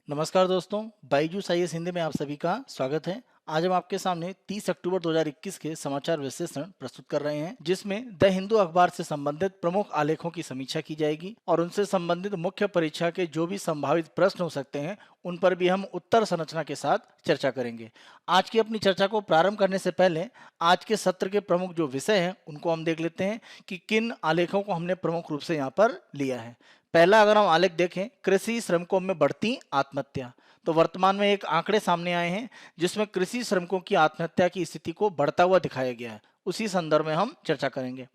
नमस्कार दोस्तों, बाईजूस आईएएस हिंदी में आप सभी का स्वागत है। आज हम आपके सामने 30 अक्टूबर 2021 के समाचार विश्लेषण प्रस्तुत कर रहे हैं, जिसमें द हिंदू अखबार से संबंधित प्रमुख आलेखों की समीक्षा की जाएगी और उनसे संबंधित मुख्य परीक्षा के जो भी संभावित प्रश्न हो सकते हैं उन पर भी हम उत्तर संरचना के साथ चर्चा करेंगे। आज की अपनी चर्चा को प्रारंभ करने से पहले आज के सत्र के प्रमुख जो विषय हैं उनको हम देख लेते हैं कि किन आलेखों को हमने प्रमुख रूप से यहाँ पर लिया है। पहला अगर हम आलेख देखें, कृषि श्रमिकों में बढ़ती आत्महत्या, तो वर्तमान में एक आंकड़े सामने आए हैं जिसमें कृषि श्रमिकों की आत्महत्या की स्थिति को बढ़ता हुआ दिखाया गया है। उसी संदर्भ में हम चर्चा करेंगे।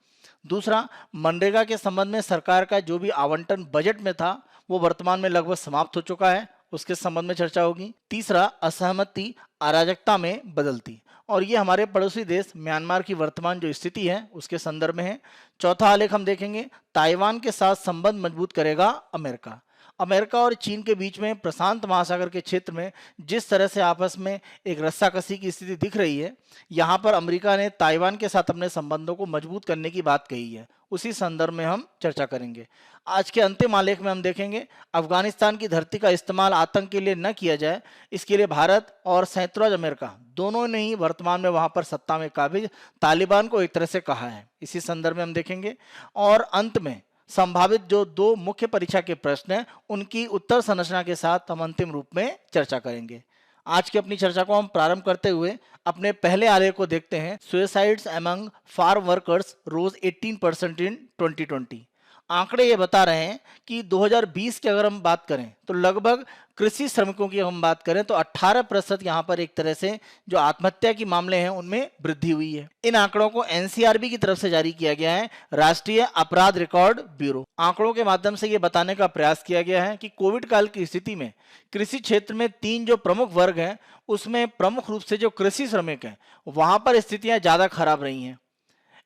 दूसरा, मनरेगा के संबंध में सरकार का जो भी आवंटन बजट में था वो वर्तमान में लगभग समाप्त हो चुका है, उसके संबंध में चर्चा होगी। तीसरा, असहमति अराजकता में बदलती, और ये हमारे पड़ोसी देश म्यांमार की वर्तमान जो स्थिति है उसके संदर्भ में है। चौथा आलेख हम देखेंगे, ताइवान के साथ संबंध मजबूत करेगा अमेरिका। अमेरिका और चीन के बीच में प्रशांत महासागर के क्षेत्र में जिस तरह से आपस में एक रस्साकसी की स्थिति दिख रही है, यहाँ पर अमेरिका ने ताइवान के साथ अपने संबंधों को मजबूत करने की बात कही है। उसी संदर्भ में हम चर्चा करेंगे। आज के अंतिम आलेख में हम देखेंगे, अफगानिस्तान की धरती का इस्तेमाल आतंक के लिए न किया जाए, इसके लिए भारत और संयुक्त राज्य अमेरिका दोनों ने ही वर्तमान में वहां पर सत्ता में काबिज तालिबान को एक तरह से कहा है। इसी संदर्भ में हम देखेंगे और अंत में संभावित जो दो मुख्य परीक्षा के प्रश्न हैं उनकी उत्तर संरचना के साथ हम अंतिम रूप में चर्चा करेंगे। आज की अपनी चर्चा को हम प्रारंभ करते हुए अपने पहले आलेख को देखते हैं। सुसाइड्स अमंग फार्म वर्कर्स रोज 18% इन 2020। आंकड़े ये बता रहे हैं कि 2020 की अगर हम बात करें तो लगभग कृषि श्रमिकों की हम बात करें तो 18% यहाँ पर एक तरह से जो आत्महत्या के मामले हैं उनमें वृद्धि हुई है। इन आंकड़ों को एनसीआरबी की तरफ से जारी किया गया है, राष्ट्रीय अपराध रिकॉर्ड ब्यूरो। आंकड़ों के माध्यम से ये बताने का प्रयास किया गया है कि कोविड काल की स्थिति में कृषि क्षेत्र में 3 जो प्रमुख वर्ग हैं उसमें प्रमुख रूप से जो कृषि श्रमिक हैं वहां पर स्थितियां ज्यादा खराब रही हैं।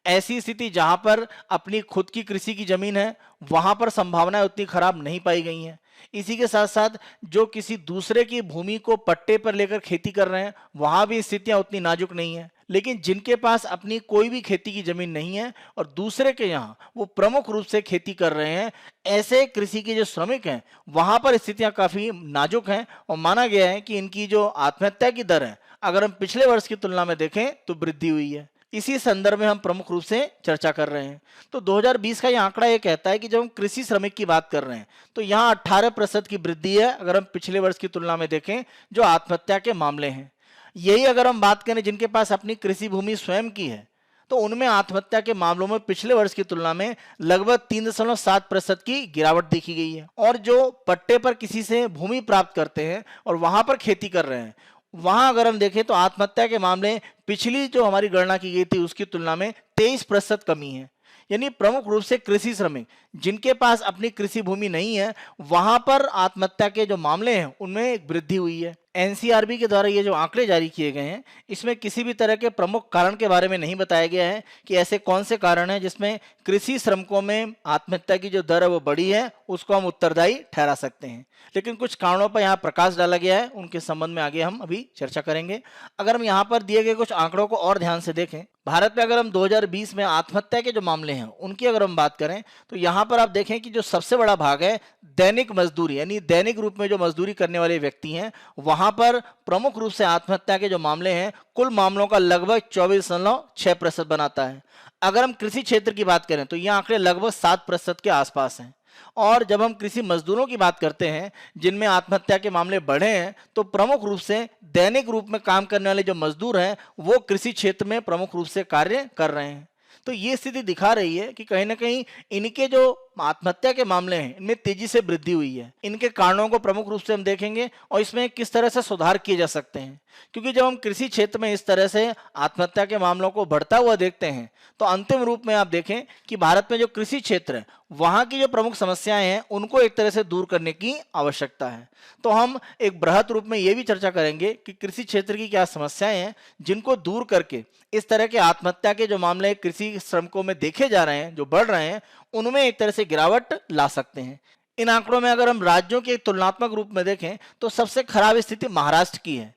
ऐसी स्थिति जहां पर अपनी खुद की कृषि की जमीन है वहां पर संभावनाएं उतनी खराब नहीं पाई गई हैं। इसी के साथ साथ जो किसी दूसरे की भूमि को पट्टे पर लेकर खेती कर रहे हैं वहां भी स्थितियां उतनी नाजुक नहीं है। लेकिन जिनके पास अपनी कोई भी खेती की जमीन नहीं है और दूसरे के यहाँ वो प्रमुख रूप से खेती कर रहे हैं, ऐसे कृषि के जो श्रमिक हैं वहां पर स्थितियां काफी नाजुक हैं और माना गया है कि इनकी जो आत्महत्या की दर है अगर हम पिछले वर्ष की तुलना में देखें तो वृद्धि हुई है। इसी संदर्भ में हम प्रमुख रूप से चर्चा कर रहे हैं। तो 2020 का ये आंकड़ा ये कहता है कि जब हम कृषि श्रमिक की बात कर रहे हैं तो यहाँ 18% की वृद्धि है अगर हम पिछले वर्ष की तुलना में देखें जो आत्महत्या के मामले हैं। यही अगर हम बात करें जिनके पास अपनी कृषि भूमि स्वयं की है तो उनमें आत्महत्या के मामलों में पिछले वर्ष की तुलना में लगभग 3.7% की गिरावट देखी गई है। और जो पट्टे पर किसी से भूमि प्राप्त करते हैं और वहां पर खेती कर रहे हैं वहां अगर हम देखें तो आत्महत्या के मामले पिछली जो हमारी गणना की गई थी उसकी तुलना में 23% कमी है। यानी प्रमुख रूप से कृषि श्रमिक जिनके पास अपनी कृषि भूमि नहीं है वहां पर आत्महत्या के जो मामले हैं उनमें एक वृद्धि हुई है। एनसीआरबी के द्वारा ये जो आंकड़े जारी किए गए हैं इसमें किसी भी तरह के प्रमुख कारण के बारे में नहीं बताया गया है कि ऐसे कौन से कारण हैं जिसमें कृषि श्रमिकों में आत्महत्या की जो दर है वो बढ़ी है, उसको हम उत्तरदायी ठहरा सकते हैं। लेकिन कुछ कारणों पर यहाँ प्रकाश डाला गया है, उनके संबंध में आगे हम अभी चर्चा करेंगे। अगर हम यहाँ पर दिए गए कुछ आंकड़ों को और ध्यान से देखें, भारत में अगर हम 2020 में आत्महत्या के जो मामले हैं उनकी अगर हम बात करें तो यहाँ पर आप देखें कि जो सबसे बड़ा भाग है दैनिक मजदूरी, यानी दैनिक रूप में जो मजदूरी करने वाले व्यक्ति हैं वहां पर प्रमुख रूप से आत्महत्या के जो मामले हैं कुल मामलों का लगभग 24.6% बनाता है। अगर हम कृषि क्षेत्र की बात करें तो ये आंकड़े लगभग 7% के आसपास हैं। और जब हम कृषि मजदूरों की बात करते हैं जिनमें आत्महत्या के मामले बढ़े हैं तो प्रमुख रूप से दैनिक रूप में काम करने वाले जो मजदूर हैं वो कृषि क्षेत्र में प्रमुख रूप से कार्य कर रहे हैं। तो ये स्थिति दिखा रही है कि कहीं ना कहीं इनके जो आत्महत्या के मामले हैं इनमें तेजी से वृद्धि हुई है। इनके कारणों को प्रमुख रूप से हम देखेंगे और इसमें किस तरह से सुधार किए जा सकते हैं, क्योंकि जब हम कृषि क्षेत्र में इस तरह से आत्महत्या के मामलों को बढ़ता हुआ देखते हैं तो अंतिम रूप में आप देखें कि भारत में जो कृषि क्षेत्र है वहां की जो प्रमुख समस्याएं हैं उनको एक तरह से दूर करने की आवश्यकता है। तो हम एक बृहद रूप में ये भी चर्चा करेंगे कि कृषि क्षेत्र की क्या समस्याएं हैं जिनको दूर करके इस तरह के आत्महत्या के जो मामले कृषि श्रमिकों में देखे जा रहे हैं, जो बढ़ रहे हैं, उनमें एक तरह से गिरावट ला सकते हैं। इन आंकड़ों में अगर हम राज्यों के तुलनात्मक रूप में देखें तो सबसे खराब स्थिति महाराष्ट्र की है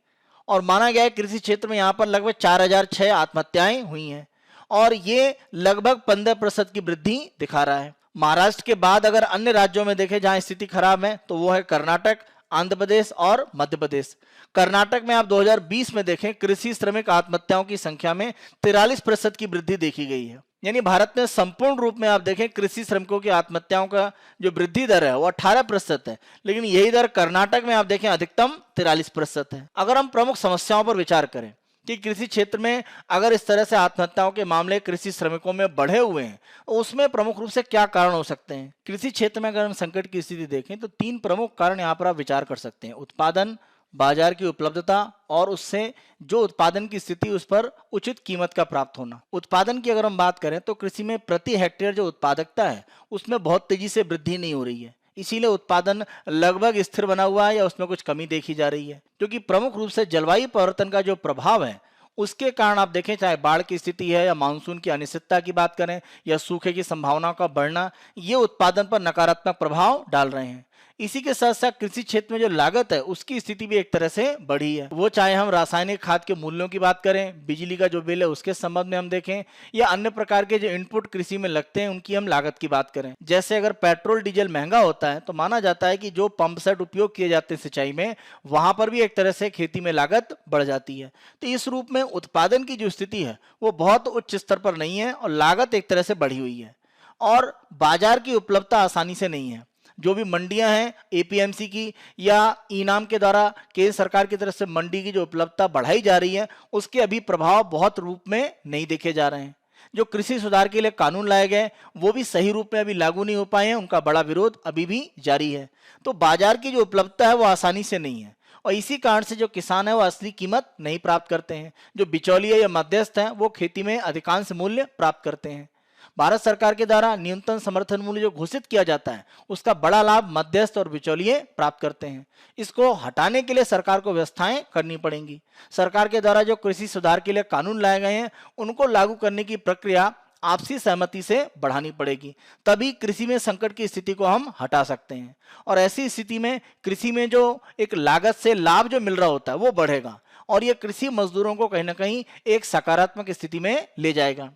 और माना गया है कृषि क्षेत्र में यहाँ पर लगभग 4006 आत्महत्याएं हुई हैं और ये लगभग 15% की वृद्धि दिखा रहा है। महाराष्ट्र के बाद अगर अन्य राज्यों में देखें जहां स्थिति खराब है तो वो है कर्नाटक, आंध्र प्रदेश और मध्य प्रदेश। कर्नाटक में आप 2020 में देखें, कृषि श्रमिक आत्महत्याओं की संख्या में 43% की वृद्धि देखी गई है। यानी भारत में संपूर्ण रूप में आप देखें कृषि श्रमिकों की आत्महत्याओं का जो वृद्धि दर है वो 18% है, लेकिन यही दर कर्नाटक में आप देखें अधिकतम 43% है। अगर हम प्रमुख समस्याओं पर विचार करें कि कृषि क्षेत्र में अगर इस तरह से आत्महत्याओं के मामले कृषि श्रमिकों में बढ़े हुए हैं, तो उसमें प्रमुख रूप से क्या कारण हो सकते हैं। कृषि क्षेत्र में अगर हम संकट की स्थिति देखें तो 3 प्रमुख कारण यहाँ पर आप विचार कर सकते हैं: उत्पादन, बाजार की उपलब्धता और उससे जो उत्पादन की स्थिति उस पर उचित कीमत का प्राप्त होना। उत्पादन की अगर हम बात करें तो कृषि में प्रति हेक्टेयर जो उत्पादकता है उसमें बहुत तेजी से वृद्धि नहीं हो रही है, इसीलिए उत्पादन लगभग स्थिर बना हुआ है या उसमें कुछ कमी देखी जा रही है। क्योंकि प्रमुख रूप से जलवायु परिवर्तन का जो प्रभाव है उसके कारण आप देखें, चाहे बाढ़ की स्थिति है या मानसून की अनिश्चितता की बात करें या सूखे की संभावनाओं का बढ़ना, ये उत्पादन पर नकारात्मक प्रभाव डाल रहे हैं। इसी के साथ साथ कृषि क्षेत्र में जो लागत है उसकी स्थिति भी एक तरह से बढ़ी है। वो चाहे हम रासायनिक खाद के मूल्यों की बात करें, बिजली का जो बिल है उसके संबंध में हम देखें, या अन्य प्रकार के जो इनपुट कृषि में लगते हैं उनकी हम लागत की बात करें। जैसे अगर पेट्रोल डीजल महंगा होता है तो माना जाता है कि जो पंप सेट उपयोग किए जाते हैं सिंचाई में, वहां पर भी एक तरह से खेती में लागत बढ़ जाती है। तो इस रूप में उत्पादन की जो स्थिति है वो बहुत उच्च स्तर पर नहीं है और लागत एक तरह से बढ़ी हुई है, और बाजार की उपलब्धता आसानी से नहीं है। जो भी मंडियां हैं एपीएमसी की या इनाम के द्वारा केंद्र सरकार की तरफ से मंडी की जो उपलब्धता बढ़ाई जा रही है उसके अभी प्रभाव बहुत रूप में नहीं देखे जा रहे हैं। जो कृषि सुधार के लिए कानून लाए गए वो भी सही रूप में अभी लागू नहीं हो पाए हैं, उनका बड़ा विरोध अभी भी जारी है। तो बाजार की जो उपलब्धता है वो आसानी से नहीं है और इसी कारण से जो किसान है वो असली कीमत नहीं प्राप्त करते हैं। जो बिचौलिए या मध्यस्थ हैं वो खेती में अधिकांश मूल्य प्राप्त करते हैं। भारत सरकार के द्वारा न्यूनतम समर्थन मूल्य जो घोषित किया जाता है उसका बड़ा लाभ मध्यस्थ और बिचौलिए प्राप्त करते हैं। इसको हटाने के लिए सरकार को व्यवस्थाएं करनी पड़ेंगी। सरकार के द्वारा जो कृषि सुधार के लिए कानून लाए गए हैं उनको लागू करने की प्रक्रिया आपसी सहमति से बढ़ानी पड़ेगी, तभी कृषि में संकट की स्थिति को हम हटा सकते हैं। और ऐसी स्थिति में कृषि में जो एक लागत से लाभ जो मिल रहा होता है वो बढ़ेगा और ये कृषि मजदूरों को कहीं ना कहीं एक सकारात्मक स्थिति में ले जाएगा।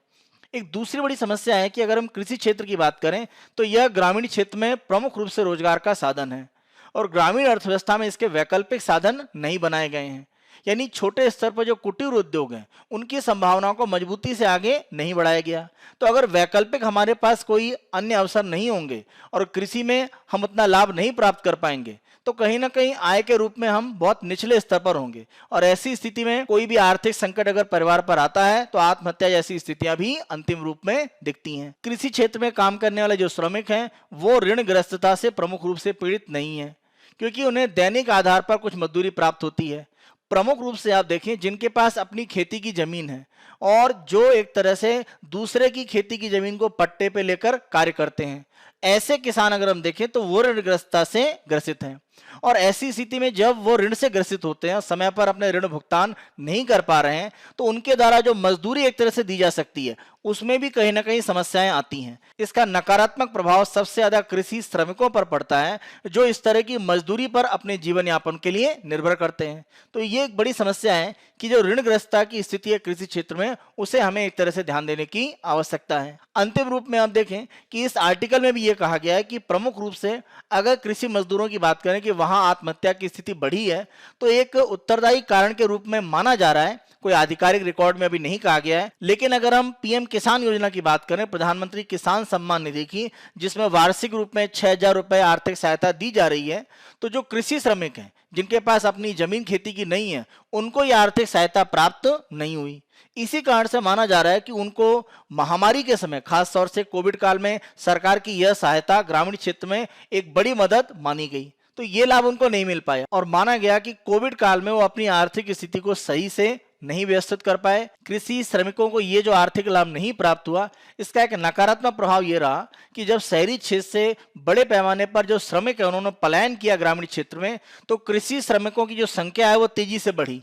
एक दूसरी बड़ी समस्या है कि अगर हम कृषि क्षेत्र की बात करें तो यह ग्रामीण क्षेत्र में प्रमुख रूप से रोजगार का साधन है और ग्रामीण अर्थव्यवस्था में इसके वैकल्पिक साधन नहीं बनाए गए हैं। यानी छोटे स्तर पर जो कुटीर उद्योग हैं उनकी संभावनाओं को मजबूती से आगे नहीं बढ़ाया गया। तो अगर वैकल्पिक हमारे पास कोई अन्य अवसर नहीं होंगे और कृषि में हम उतना लाभ नहीं प्राप्त कर पाएंगे तो कहीं ना कहीं आय के रूप में हम बहुत निचले स्तर पर होंगे और ऐसी स्थिति में कोई भी आर्थिक संकट अगर परिवार पर आता है तो आत्महत्या जैसी स्थितियां भी अंतिम रूप में दिखती हैं। कृषि क्षेत्र में काम करने वाले जो श्रमिक हैं वो ऋणग्रस्तता से प्रमुख रूप से पीड़ित नहीं है, क्योंकि उन्हें दैनिक आधार पर कुछ मजदूरी प्राप्त होती है। प्रमुख रूप से आप देखें जिनके पास अपनी खेती की जमीन है और जो एक तरह से दूसरे की खेती की जमीन को पट्टे पे लेकर कार्य करते हैं, ऐसे किसान अगर हम देखें तो वो ऋणग्रस्तता से ग्रसित हैं। और ऐसी स्थिति में जब वो ऋण से ग्रसित होते हैं, समय पर अपने ऋण भुगतान नहीं कर पा रहे हैं, तो उनके द्वारा जो मजदूरी एक तरह से दी जा सकती है उसमें भी कहीं ना कहीं समस्याएं आती हैं। इसका नकारात्मक प्रभाव सबसे ज्यादा कृषि श्रमिकों पर पड़ता है जो इस तरह की मजदूरी पर अपने जीवन यापन के लिए निर्भर करते हैं। तो ये एक बड़ी समस्या है कि जो ऋणग्रस्तता की स्थिति है कृषि क्षेत्र में उसे हमें एक तरह से ध्यान देने की आवश्यकता है। अंतिम रूप में आप देखें कि इस आर्टिकल में भी ये कहा गया है कि प्रमुख रूप से अगर कृषि मजदूरों की बात करें कि वहां आत्महत्या की स्थिति बढ़ी है तो एक उत्तरदायी कारण के रूप में माना जा रहा है। कोई आधिकारिक रिकॉर्ड में अभी नहीं कहा गया है, लेकिन अगर हम पीएम किसान योजना की बात करें, प्रधानमंत्री किसान सम्मान निधि की, जिसमें वार्षिक रूप में 6,000 रुपए आर्थिक सहायता दी जा रही है, तो जो कृषि श्रमिक हैं जिनके पास अपनी जमीन खेती की नहीं है उनको यह आर्थिक सहायता प्राप्त नहीं हुई। इसी कारण से माना जा रहा है कि उनको महामारी के समय, खास तौर से कोविड काल में, सरकार की यह सहायता ग्रामीण क्षेत्र में एक बड़ी मदद मानी गई, तो ये लाभ उनको नहीं मिल पाया और माना गया कि कोविड काल में वो अपनी आर्थिक स्थिति को सही से नहीं व्यवस्थित कर पाए। कृषि श्रमिकों को ये जो आर्थिक लाभ नहीं प्राप्त हुआ, इसका एक नकारात्मक प्रभाव ये रहा कि जब शहरी क्षेत्र से बड़े पैमाने पर जो श्रमिक है उन्होंने पलायन किया ग्रामीण क्षेत्र में, तो कृषि श्रमिकों की जो संख्या है वो तेजी से बढ़ी।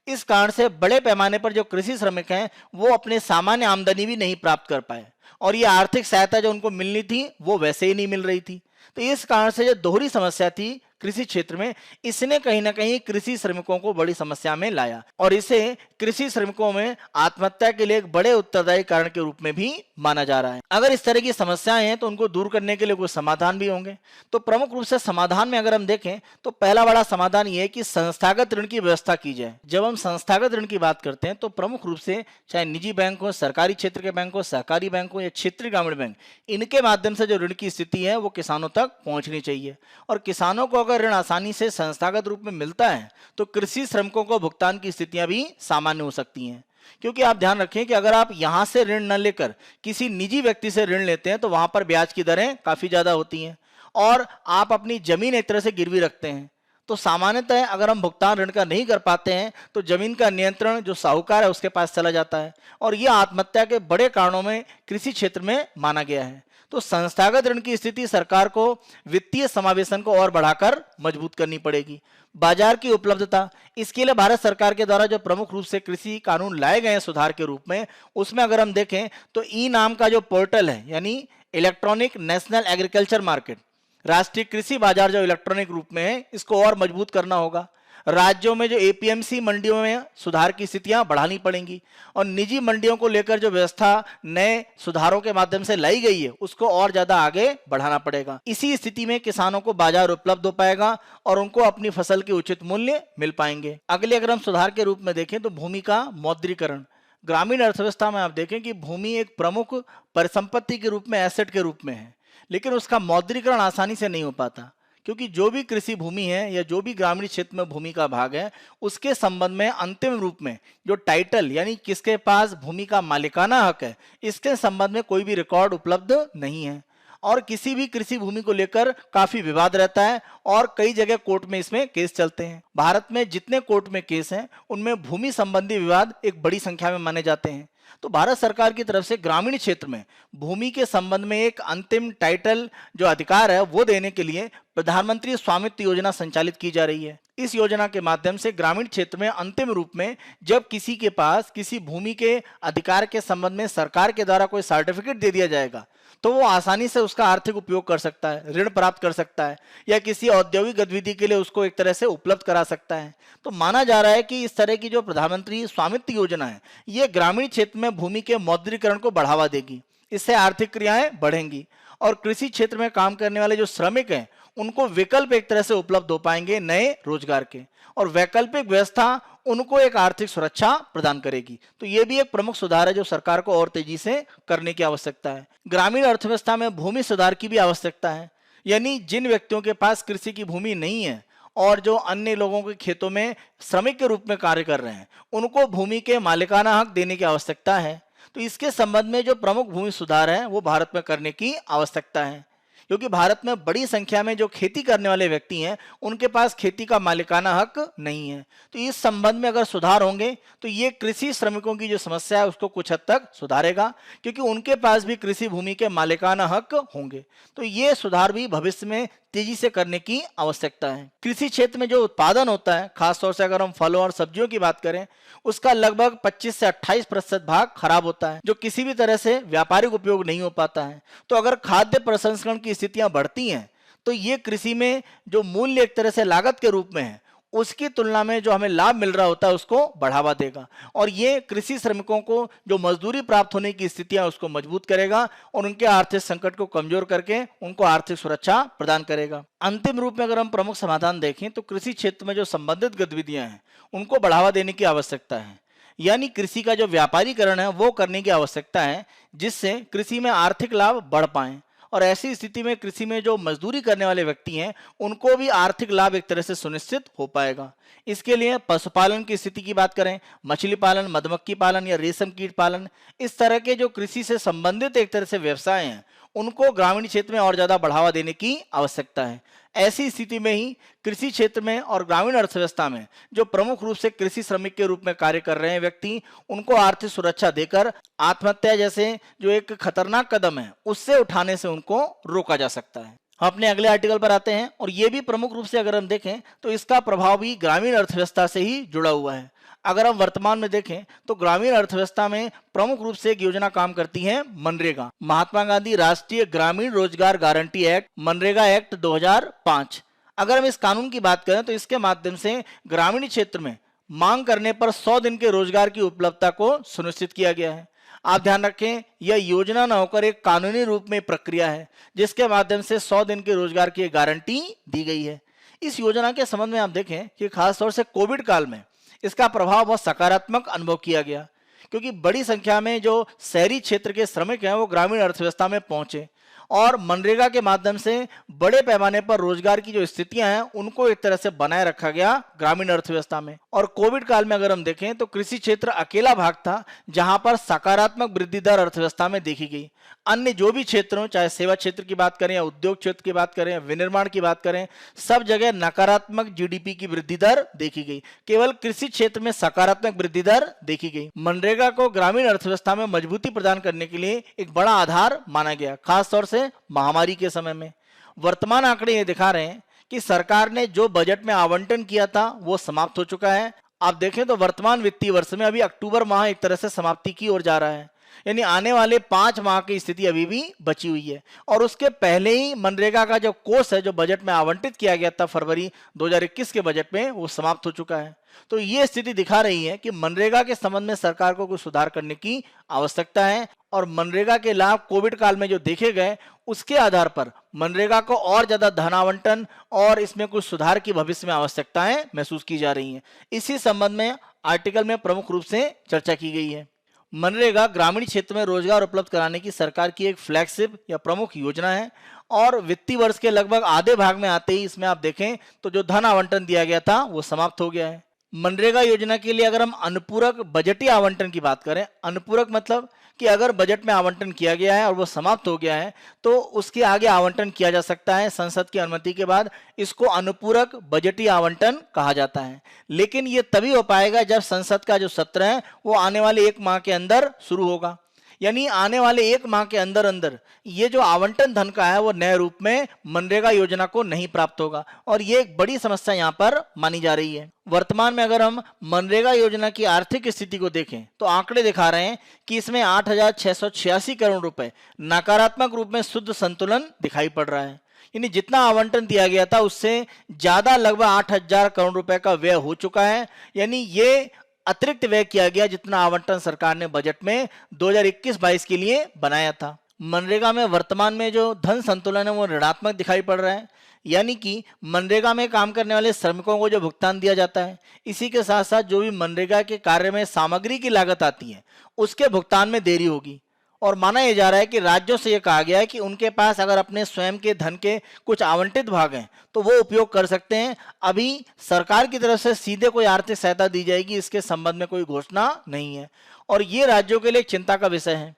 इस कारण से बड़े पैमाने पर जो कृषि श्रमिक हैं वो अपने सामान्य आमदनी भी नहीं प्राप्त कर पाए और ये आर्थिक सहायता जो उनको मिलनी थी वो वैसे ही नहीं मिल रही थी। तो इस कारण से जो दोहरी समस्या थी कृषि क्षेत्र में, इसने कहीं ना कहीं कृषि श्रमिकों को बड़ी समस्या में लाया और इसे कृषि श्रमिकों में आत्महत्या के लिए एक बड़े उत्तरदायी कारण के रूप में भी माना जा रहा है। अगर इस तरह की समस्याएं हैं तो उनको दूर करने के लिए कुछ समाधान भी होंगे। तो प्रमुख रूप से समाधान में अगर हम देखें तो पहला बड़ा समाधान यह है कि संस्थागत ऋण की व्यवस्था की जाए। जब हम संस्थागत ऋण की बात करते हैं तो प्रमुख रूप से चाहे निजी बैंक हो, सरकारी क्षेत्र के बैंक हो, सहकारी बैंक हो या क्षेत्रीय ग्रामीण बैंक, इनके माध्यम से जो ऋण की स्थिति है वो किसानों तक पहुंचनी चाहिए। और किसानों को अगर ऋण आसानी से संस्थागत रूप में मिलता है तो कृषि श्रमिकों को भुगतान की स्थितियां भी सामान्य हो सकती हैं। क्योंकि आप ध्यान रखें कि अगर आप यहां से ऋण न लेकर किसी निजी व्यक्ति से ऋण लेते हैं तो वहां पर ब्याज की दरें काफी ज्यादा होती हैं और आप अपनी जमीन एक तरह से गिरवी रखते हैं। तो सामान्यतः अगर हम भुगतान ऋण का नहीं कर पाते हैं तो जमीन का नियंत्रण जो साहूकार है उसके पास चला जाता है और यह आत्महत्या के बड़े कारणों में कृषि क्षेत्र में माना गया है। तो संस्थागत ऋण की स्थिति सरकार को वित्तीय समावेशन को और बढ़ाकर मजबूत करनी पड़ेगी। बाजार की उपलब्धता, इसके लिए भारत सरकार के द्वारा जो प्रमुख रूप से कृषि कानून लाए गए हैं सुधार के रूप में, उसमें अगर हम देखें तो ई नाम का जो पोर्टल है यानी इलेक्ट्रॉनिक नेशनल एग्रीकल्चर मार्केट, राष्ट्रीय कृषि बाजार जो इलेक्ट्रॉनिक रूप में है, इसको और मजबूत करना होगा। राज्यों में जो एपीएमसी मंडियों में सुधार की स्थितियां बढ़ानी पड़ेंगी और निजी मंडियों को लेकर जो व्यवस्था नए सुधारों के माध्यम से लाई गई है उसको और ज्यादा आगे बढ़ाना पड़ेगा। इसी स्थिति में किसानों को बाजार उपलब्ध हो पाएगा और उनको अपनी फसल के उचित मूल्य मिल पाएंगे। अगले अगर हम सुधार के रूप में देखें तो भूमि का मौद्रीकरण। ग्रामीण अर्थव्यवस्था में आप देखें कि भूमि एक प्रमुख परिसंपत्ति के रूप में, एसेट के रूप में है, लेकिन उसका मौद्रीकरण आसानी से नहीं हो पाता क्योंकि जो भी कृषि भूमि है या जो भी ग्रामीण क्षेत्र में भूमि का भाग है उसके संबंध में अंतिम रूप में जो टाइटल यानी किसके पास भूमि का मालिकाना हक है, इसके संबंध में कोई भी रिकॉर्ड उपलब्ध नहीं है और किसी भी कृषि भूमि को लेकर काफी विवाद रहता है और कई जगह कोर्ट में इसमें केस चलते हैं। भारत में जितने कोर्ट में केस हैं उनमें भूमि संबंधी विवाद एक बड़ी संख्या में माने जाते हैं। तो भारत सरकार की तरफ से ग्रामीण क्षेत्र में भूमि के संबंध में एक अंतिम टाइटल जो अधिकार है वो देने के लिए प्रधानमंत्री स्वामित्व योजना संचालित की जा रही है। इस योजना के माध्यम से ग्रामीण क्षेत्र में अंतिम रूप में जब किसी के पास किसी भूमि के अधिकार के संबंध में सरकार के द्वारा कोई सर्टिफिकेट दे दिया जाएगा तो वो आसानी से उसका आर्थिक उपयोग कर सकता है, ऋण प्राप्त कर सकता है या किसी औद्योगिक गतिविधि के लिए उसको एक तरह से उपलब्ध करा सकता है। तो माना जा रहा है कि इस तरह की जो प्रधानमंत्री स्वामित्व योजना है ये ग्रामीण क्षेत्र में भूमि के मौद्रीकरण को बढ़ावा देगी, इससे आर्थिक क्रियाएं बढ़ेंगी और कृषि क्षेत्र में काम करने वाले जो श्रमिक हैं उनको विकल्प एक तरह से उपलब्ध हो पाएंगे नए रोजगार के और वैकल्पिक व्यवस्था उनको एक आर्थिक सुरक्षा प्रदान करेगी। तो ये भी एक प्रमुख सुधार है जो सरकार को और तेजी से करने की आवश्यकता है। ग्रामीण अर्थव्यवस्था में भूमि सुधार की भी आवश्यकता है, यानी जिन व्यक्तियों के पास कृषि की भूमि नहीं है और जो अन्य लोगों के खेतों में श्रमिक के रूप में कार्य कर रहे हैं उनको भूमि के मालिकाना हक देने की आवश्यकता है। तो इसके संबंध में जो प्रमुख भूमि सुधार है वो भारत में करने की आवश्यकता है क्योंकि भारत में बड़ी संख्या में जो खेती करने वाले व्यक्ति हैं उनके पास खेती का मालिकाना हक नहीं है। तो इस संबंध में अगर सुधार होंगे तो ये कृषि श्रमिकों की जो समस्या है उसको कुछ हद तक सुधारेगा क्योंकि उनके पास भी कृषि भूमि के मालिकाना हक होंगे। तो ये सुधार भी भविष्य में तेजी से करने की आवश्यकता है। कृषि क्षेत्र में जो उत्पादन होता है, खासतौर से अगर हम फलों और सब्जियों की बात करें, उसका लगभग 25 से 28% भाग खराब होता है जो किसी भी तरह से व्यापारिक उपयोग नहीं हो पाता है। तो अगर खाद्य प्रसंस्करण की स्थितियां बढ़ती हैं तो ये कृषि में जो मूल्य एक तरह से लागत के रूप में है उसकी तुलना में जो हमें लाभ मिल रहा होता है उसको बढ़ावा देगा और ये कृषि श्रमिकों को जो मजदूरी प्राप्त होने की स्थितियां उसको मजबूत करेगा और उनके आर्थिक संकट को कमजोर करके उनको आर्थिक सुरक्षा प्रदान करेगा। अंतिम रूप में अगर हम प्रमुख समाधान देखें तो कृषि क्षेत्र में जो संबंधित गतिविधियां हैं उनको बढ़ावा देने की आवश्यकता है, यानी कृषि का जो व्यापारीकरण है वो करने की आवश्यकता है जिससे कृषि में आर्थिक लाभ बढ़ पाए और ऐसी स्थिति में कृषि में जो मजदूरी करने वाले व्यक्ति हैं उनको भी आर्थिक लाभ एक तरह से सुनिश्चित हो पाएगा। इसके लिए पशुपालन की स्थिति की बात करें, मछली पालन, मधुमक्खी पालन या रेशम कीट पालन, इस तरह के जो कृषि से संबंधित एक तरह से व्यवसाय हैं उनको ग्रामीण क्षेत्र में और ज्यादा बढ़ावा देने की आवश्यकता है। ऐसी स्थिति में ही कृषि क्षेत्र में और ग्रामीण अर्थव्यवस्था में जो प्रमुख रूप से कृषि श्रमिक के रूप में कार्य कर रहे हैं व्यक्ति, उनको आर्थिक सुरक्षा देकर आत्महत्या जैसे जो एक खतरनाक कदम है उससे उठाने से उनको रोका जा सकता है। हम अपने अगले आर्टिकल पर आते हैं और ये भी प्रमुख रूप से अगर हम देखें तो इसका प्रभाव भी ग्रामीण अर्थव्यवस्था से ही जुड़ा हुआ है। अगर हम वर्तमान में देखें तो ग्रामीण अर्थव्यवस्था में प्रमुख रूप से एक योजना काम करती है मनरेगा, महात्मा गांधी राष्ट्रीय ग्रामीण रोजगार गारंटी एक्ट, मनरेगा एक्ट 2005। अगर हम इस कानून की बात करें तो इसके माध्यम से ग्रामीण क्षेत्र में मांग करने पर 100 दिन के रोजगार की उपलब्धता को सुनिश्चित किया गया है। आप ध्यान रखें, यह योजना न होकर एक कानूनी रूप में प्रक्रिया है जिसके माध्यम से 100 दिन के रोजगार की गारंटी दी गई है। इस योजना के संबंध में आप देखें कि खासतौर से कोविड काल में इसका प्रभाव बहुत सकारात्मक अनुभव किया गया, क्योंकि बड़ी संख्या में जो शहरी क्षेत्र के श्रमिक हैं वो ग्रामीण अर्थव्यवस्था में पहुंचे और मनरेगा के माध्यम से बड़े पैमाने पर रोजगार की जो स्थितियां हैं उनको एक तरह से बनाए रखा गया ग्रामीण अर्थव्यवस्था में। और कोविड काल में अगर हम देखें तो कृषि क्षेत्र अकेला भाग था जहां पर सकारात्मक वृद्धि दर अर्थव्यवस्था में देखी गई। अन्य जो भी क्षेत्र हो, चाहे सेवा क्षेत्र की बात करें या उद्योग क्षेत्र की बात करें, विनिर्माण की बात करें, सब जगह नकारात्मक जीडीपी की वृद्धि दर देखी गई। केवल कृषि क्षेत्र में सकारात्मक वृद्धि दर देखी गई। मनरेगा को ग्रामीण अर्थव्यवस्था में मजबूती प्रदान करने के लिए एक बड़ा आधार माना गया, खासतौर से महामारी के समय में। वर्तमान आंकड़े ये दिखा रहे हैं कि सरकार ने जो बजट में आवंटन किया था वो समाप्त हो चुका है। आप देखें तो वर्तमान वित्तीय वर्ष में अभी अक्टूबर माह एक तरह से समाप्ति की ओर जा रहा है, यानी आने वाले 5 माह की स्थिति अभी भी बची हुई है। और उसके पहले ही मनरेगा का जो कोष है जो बजट में आवंटित किया गया था फरवरी 2021 के बजट में, वो समाप्त हो चुका है। तो ये स्थिति दिखा रही है कि मनरेगा के संबंध में सरकार को कुछ सुधार करने की आवश्यकता है और मनरेगा के लाभ कोविड काल में जो देखे गए उसके आधार पर मनरेगा को और ज्यादा धन आवंटन और इसमें कुछ सुधार की भविष्य में आवश्यकताएं महसूस की जा रही हैं। इसी संबंध में आर्टिकल में प्रमुख रूप से चर्चा की गई है। मनरेगा ग्रामीण क्षेत्र में रोजगार उपलब्ध कराने की सरकार की एक फ्लैगशिप या प्रमुख योजना है और वित्तीय वर्ष के लगभग आधे भाग में आते ही इसमें आप देखें तो जो धन आवंटन दिया गया था वो समाप्त हो गया है। मनरेगा योजना के लिए अगर हम अनुपूरक बजटीय आवंटन की बात करें, अनुपूरक मतलब कि अगर बजट में आवंटन किया गया है और वो समाप्त हो गया है तो उसके आगे आवंटन किया जा सकता है संसद की अनुमति के बाद। इसको अनुपूरक बजटीय आवंटन कहा जाता है, लेकिन ये तभी हो पाएगा जब संसद का जो सत्र है वो आने वाले 1 माह के अंदर शुरू होगा। यानी आने वाले 1 माह के अंदर अंदर ये जो आवंटन धन का है वो नए रूप में मनरेगा योजना को नहीं प्राप्त होगा और ये एक बड़ी समस्या यहाँ पर मानी जा रही है। वर्तमान में अगर हम मनरेगा योजना की आर्थिक स्थिति को देखें तो आंकड़े दिखा रहे हैं कि इसमें 8,686 करोड़ रुपए नकारात्मक रूप में शुद्ध संतुलन दिखाई पड़ रहा है। यानी जितना आवंटन दिया गया था उससे ज्यादा लगभग 8,000 करोड़ रुपए का व्यय हो चुका है। यानी ये अतिरिक्त व्यय किया गया जितना आवंटन सरकार ने बजट में 2021-22 के लिए बनाया था। मनरेगा में वर्तमान में जो धन संतुलन है वो ऋणात्मक दिखाई पड़ रहा है, यानी कि मनरेगा में काम करने वाले श्रमिकों को जो भुगतान दिया जाता है, इसी के साथ साथ जो भी मनरेगा के कार्य में सामग्री की लागत आती है उसके भुगतान में देरी होगी। और माना यह जा रहा है कि राज्यों से यह कहा गया है कि उनके पास अगर अपने स्वयं के धन के कुछ आवंटित भाग हैं तो वो उपयोग कर सकते हैं। अभी सरकार की तरफ से सीधे कोई आर्थिक सहायता दी जाएगी इसके संबंध में कोई घोषणा नहीं है और ये राज्यों के लिए चिंता का विषय है,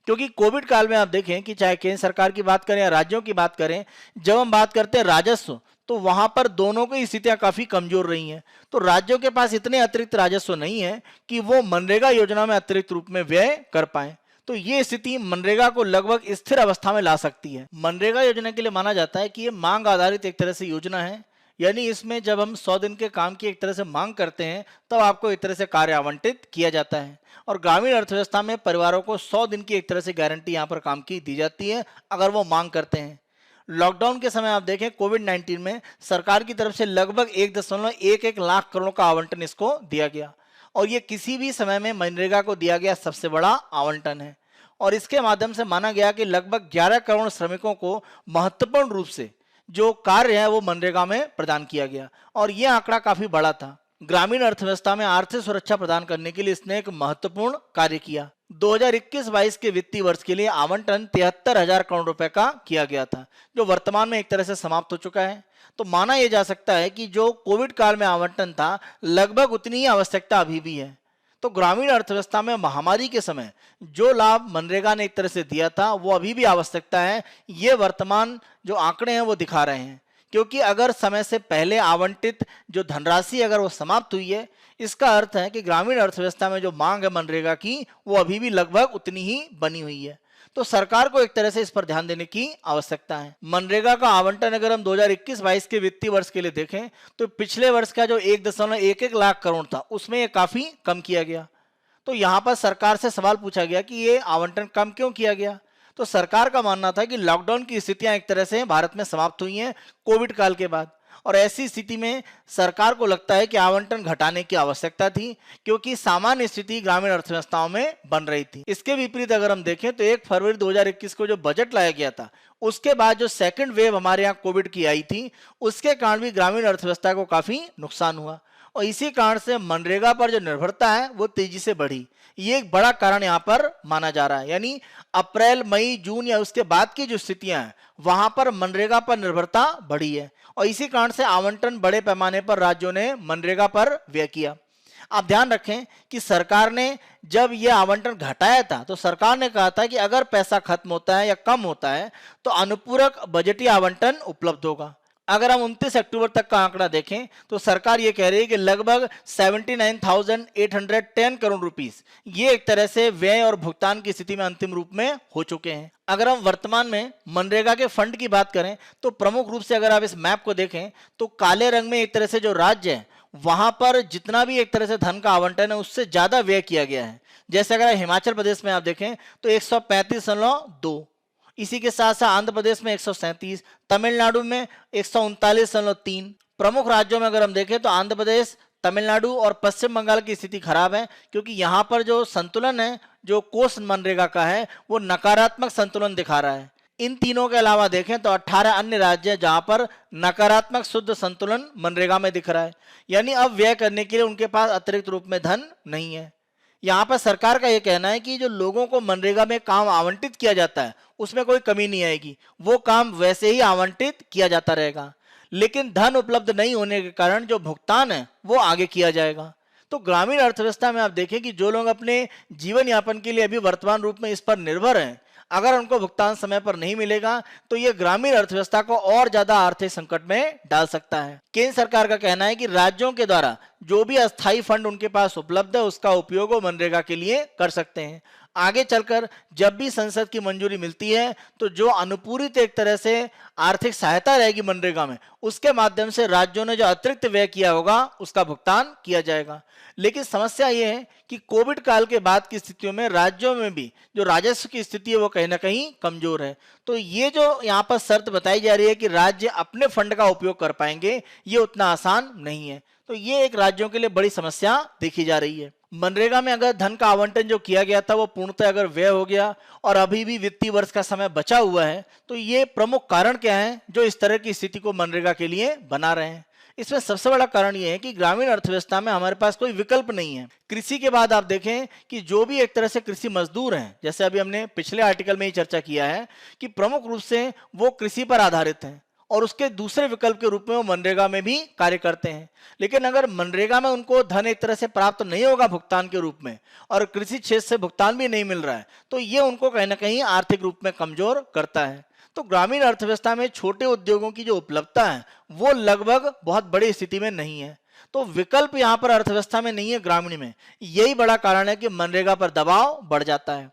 क्योंकि कोविड काल में आप देखें कि चाहे केंद्र सरकार की बात करें या राज्यों की बात करें, जब हम बात करते हैं राजस्व तो वहां पर दोनों की स्थितियां काफी कमजोर रही हैं। तो राज्यों के पास इतने अतिरिक्त राजस्व नहीं है कि वो मनरेगा योजना में अतिरिक्त रूप में व्यय कर पाए। तो ये स्थिति मनरेगा को लगभग स्थिर अवस्था में ला सकती है। मनरेगा योजना के लिए माना जाता है कि ये मांग आधारित एक तरह से योजना है, यानी इसमें जब हम 100 दिन के काम की एक तरह से मांग करते हैं तब आपको एक तरह से कार्य आवंटित किया जाता है और ग्रामीण अर्थव्यवस्था में परिवारों को 100 दिन की एक तरह से गारंटी यहाँ पर काम की दी जाती है अगर वो मांग करते हैं। लॉकडाउन के समय आप देखें कोविड-19 में सरकार की तरफ से लगभग 1.11 लाख करोड़ का आवंटन इसको दिया गया और ये किसी भी समय में मनरेगा को दिया गया सबसे बड़ा आवंटन है और इसके माध्यम से माना गया कि लगभग 11 करोड़ श्रमिकों को महत्वपूर्ण रूप से जो कार्य है वो मनरेगा में प्रदान किया गया और ये आंकड़ा काफी बड़ा था। ग्रामीण अर्थव्यवस्था में आर्थिक सुरक्षा प्रदान करने के लिए इसने एक महत्वपूर्ण कार्य किया। 2021-22 के वित्तीय वर्ष के लिए आवंटन 73,000 करोड़ रुपए का किया गया था, जो वर्तमान में एक तरह से समाप्त हो चुका है। तो माना यह जा सकता है कि जो कोविड काल में आवंटन था लगभग उतनी ही आवश्यकता अभी भी है। तो ग्रामीण अर्थव्यवस्था में महामारी के समय जो लाभ मनरेगा ने एक तरह से दिया था वो अभी भी आवश्यकता है, ये वर्तमान जो आंकड़े हैं वो दिखा रहे हैं। क्योंकि अगर समय से पहले आवंटित जो धनराशि अगर वो समाप्त हुई है, इसका अर्थ है कि ग्रामीण अर्थव्यवस्था में जो मांग है मनरेगा की वो अभी भी लगभग उतनी ही बनी हुई है। तो सरकार को एक तरह से इस पर ध्यान देने की आवश्यकता है। मनरेगा का आवंटन अगर हम 2021-22 के वित्तीय वर्ष के लिए देखें तो पिछले वर्ष का जो 1.11 लाख करोड़ था उसमें ये काफी कम किया गया। तो यहाँ पर सरकार से सवाल पूछा गया कि ये आवंटन कम क्यों किया गया। तो सरकार का मानना था कि लॉकडाउन की स्थितियां एक तरह से भारत में समाप्त हुई हैं कोविड काल के बाद और ऐसी स्थिति में सरकार को लगता है कि आवंटन घटाने की आवश्यकता थी, क्योंकि सामान्य स्थिति ग्रामीण अर्थव्यवस्थाओं में बन रही थी। इसके विपरीत अगर हम देखें तो 1 फरवरी 2021 को जो बजट लाया गया था, उसके बाद जो सेकंड वेव हमारे यहाँ कोविड की आई थी, उसके कारण भी ग्रामीण अर्थव्यवस्था को काफी नुकसान हुआ और इसी कारण से मनरेगा पर जो निर्भरता है वो तेजी से बढ़ी। ये एक बड़ा कारण यहाँ पर माना जा रहा है। यानी अप्रैल, मई, जून या उसके बाद की जो स्थितियां हैं वहां पर मनरेगा पर निर्भरता बढ़ी है और इसी कारण से आवंटन बड़े पैमाने पर राज्यों ने मनरेगा पर व्यय किया। आप ध्यान रखें कि सरकार ने जब यह आवंटन घटाया था तो सरकार ने कहा था कि अगर पैसा खत्म होता है या कम होता है तो अनुपूरक बजटीय आवंटन उपलब्ध होगा। अगर हम 29 अक्टूबर तक का आंकड़ा देखें तो सरकार ये कह रही है कि लगभग 79,810 करोड़ रुपीस ये एक तरह से व्यय और भुगतान की स्थिति में अंतिम रूप में हो चुके हैं। अगर हम वर्तमान में मनरेगा के फंड की बात करें तो प्रमुख रूप से अगर आप इस मैप को देखें तो काले रंग में एक तरह से जो राज्य है वहां पर जितना भी एक तरह से धन का आवंटन है उससे ज्यादा व्यय किया गया है। जैसे अगर हिमाचल प्रदेश में आप देखें तो 135.2, इसी के साथ साथ आंध्र प्रदेश में 137, तमिलनाडु में 139.3। प्रमुख राज्यों में अगर हम देखें तो आंध्र प्रदेश, तमिलनाडु और पश्चिम बंगाल की स्थिति खराब है, क्योंकि यहाँ पर जो संतुलन है जो कोष मनरेगा का है वो नकारात्मक संतुलन दिखा रहा है। इन तीनों के अलावा देखें तो 18 अन्य राज्य हैं जहां पर नकारात्मक शुद्ध संतुलन मनरेगा में दिख रहा है, यानी अब व्यय करने के लिए उनके पास अतिरिक्त रूप में धन नहीं है। यहाँ पर सरकार का यह कहना है कि जो लोगों को मनरेगा में काम आवंटित किया जाता है उसमें कोई कमी नहीं आएगी, वो काम वैसे ही आवंटित किया जाता रहेगा, लेकिन धन उपलब्ध नहीं होने के कारण जो भुगतान है वो आगे किया जाएगा। तो ग्रामीण अर्थव्यवस्था में आप देखें कि जो लोग अपने जीवन यापन के लिए अभी वर्तमान रूप में इस पर निर्भर हैं, अगर उनको भुगतान समय पर नहीं मिलेगा तो ये ग्रामीण अर्थव्यवस्था को और ज्यादा आर्थिक संकट में डाल सकता है। केंद्र सरकार का कहना है कि राज्यों के द्वारा जो भी अस्थायी फंड उनके पास उपलब्ध है उसका उपयोग वो मनरेगा के लिए कर सकते हैं। आगे चलकर जब भी संसद की मंजूरी मिलती है तो जो अनुपूरित एक तरह से आर्थिक सहायता रहेगी मनरेगा में, उसके माध्यम से राज्यों ने जो अतिरिक्त व्यय किया होगा उसका भुगतान किया जाएगा। लेकिन समस्या यह है कि कोविड काल के बाद की स्थितियों में राज्यों में भी जो राजस्व की स्थिति है वो कहीं ना कहीं कमजोर है। तो ये जो यहाँ पर शर्त बताई जा रही है कि राज्य अपने फंड का उपयोग कर पाएंगे, ये उतना आसान नहीं है। तो ये एक राज्यों के लिए बड़ी समस्या देखी जा रही है। मनरेगा में अगर धन का आवंटन जो किया गया था वो पूर्णतः अगर व्यय हो गया और अभी भी वित्तीय वर्ष का समय बचा हुआ है तो ये प्रमुख कारण क्या है जो इस तरह की स्थिति को मनरेगा के लिए बना रहे हैं। इसमें सबसे बड़ा कारण यह है कि ग्रामीण अर्थव्यवस्था में हमारे पास कोई विकल्प नहीं है। कृषि के बाद आप देखें कि जो भी एक तरह से कृषि मजदूर हैं, जैसे अभी हमने पिछले आर्टिकल में ही चर्चा किया है कि प्रमुख रूप से वो कृषि पर आधारित हैं और उसके दूसरे विकल्प के रूप में वो मनरेगा में भी कार्य करते हैं। लेकिन अगर मनरेगा में उनको धन एक तरह से प्राप्त नहीं होगा भुगतान के रूप में और कृषि क्षेत्र से भुगतान भी नहीं मिल रहा है तो ये उनको कहीं ना कहीं आर्थिक रूप में कमजोर करता है। तो ग्रामीण अर्थव्यवस्था में छोटे उद्योगों की जो उपलब्धता है वो लगभग बहुत बड़ी स्थिति में नहीं है। तो विकल्प यहाँ पर अर्थव्यवस्था में नहीं है ग्रामीण में, यही बड़ा कारण है कि मनरेगा पर दबाव बढ़ जाता है।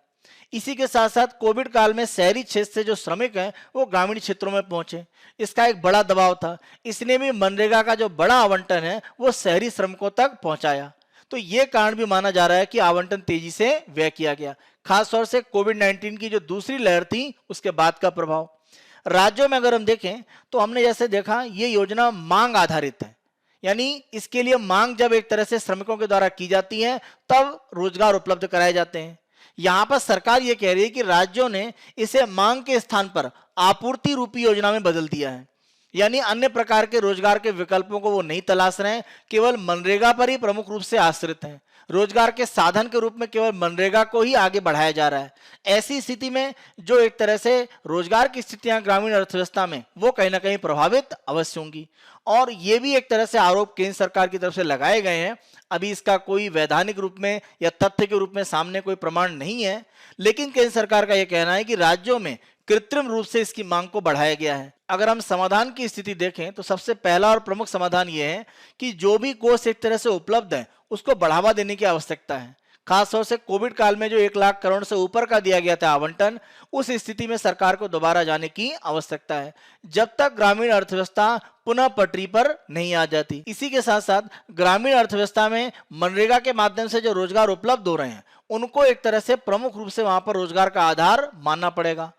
इसी के साथ साथ कोविड काल में शहरी क्षेत्र से जो श्रमिक हैं वो ग्रामीण क्षेत्रों में पहुंचे, इसका एक बड़ा दबाव था, इसलिए भी मनरेगा का जो बड़ा आवंटन है वो शहरी श्रमिकों तक पहुंचाया। तो ये कारण भी माना जा रहा है कि आवंटन तेजी से व्यय किया गया, खासतौर से कोविड-19 की जो दूसरी लहर थी उसके बाद का प्रभाव। राज्यों में अगर हम देखें तो हमने जैसे देखा ये योजना मांग आधारित है, यानी इसके लिए मांग जब एक तरह से श्रमिकों के द्वारा की जाती है तब रोजगार उपलब्ध कराए जाते हैं। यहां पर सरकार ये कह रही है कि राज्यों ने इसे मांग के स्थान पर आपूर्ति रूपी योजना में बदल दिया है, यानी अन्य प्रकार के रोजगार के विकल्पों को वो नहीं तलाश रहे हैं, केवल मनरेगा पर ही प्रमुख रूप से आश्रित हैं। रोजगार के साधन के रूप में केवल मनरेगा को ही आगे बढ़ाया जा रहा है। ऐसी स्थिति में जो एक तरह से रोजगार की स्थितियां ग्रामीण अर्थव्यवस्था में वो कहीं ना कहीं प्रभावित अवश्य होंगी। और ये भी एक तरह से आरोप केंद्र सरकार की तरफ से लगाए गए हैं, अभी इसका कोई वैधानिक रूप में या तथ्य के रूप में सामने कोई प्रमाण नहीं है, लेकिन केंद्र सरकार का यह कहना है कि राज्यों में कृत्रिम रूप से इसकी मांग को बढ़ाया गया है। अगर हम समाधान की स्थिति देखें तो सबसे पहला और प्रमुख समाधान यह है कि जो भी कोष एक तरह से उपलब्ध है उसको बढ़ावा देने की आवश्यकता है। खासतौर से कोविड काल में जो 1 लाख करोड़ से ऊपर का दिया गया था आवंटन, उस स्थिति में सरकार को दोबारा जाने की आवश्यकता है जब तक ग्रामीण अर्थव्यवस्था पुनः पटरी पर नहीं आ जाती। इसी के साथ साथ ग्रामीण अर्थव्यवस्था में मनरेगा के माध्यम से जो रोजगार उपलब्ध हो रहे हैं उनको एक तरह से प्रमुख रूप से वहां पर रोजगार का आधार मानना पड़ेगा।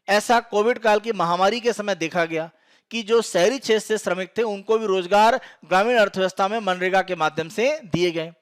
ऐसा कोविड काल की महामारी के समय देखा गया कि जो शहरी क्षेत्र से श्रमिक थे उनको भी रोजगार ग्रामीण अर्थव्यवस्था में मनरेगा के माध्यम से दिए गए।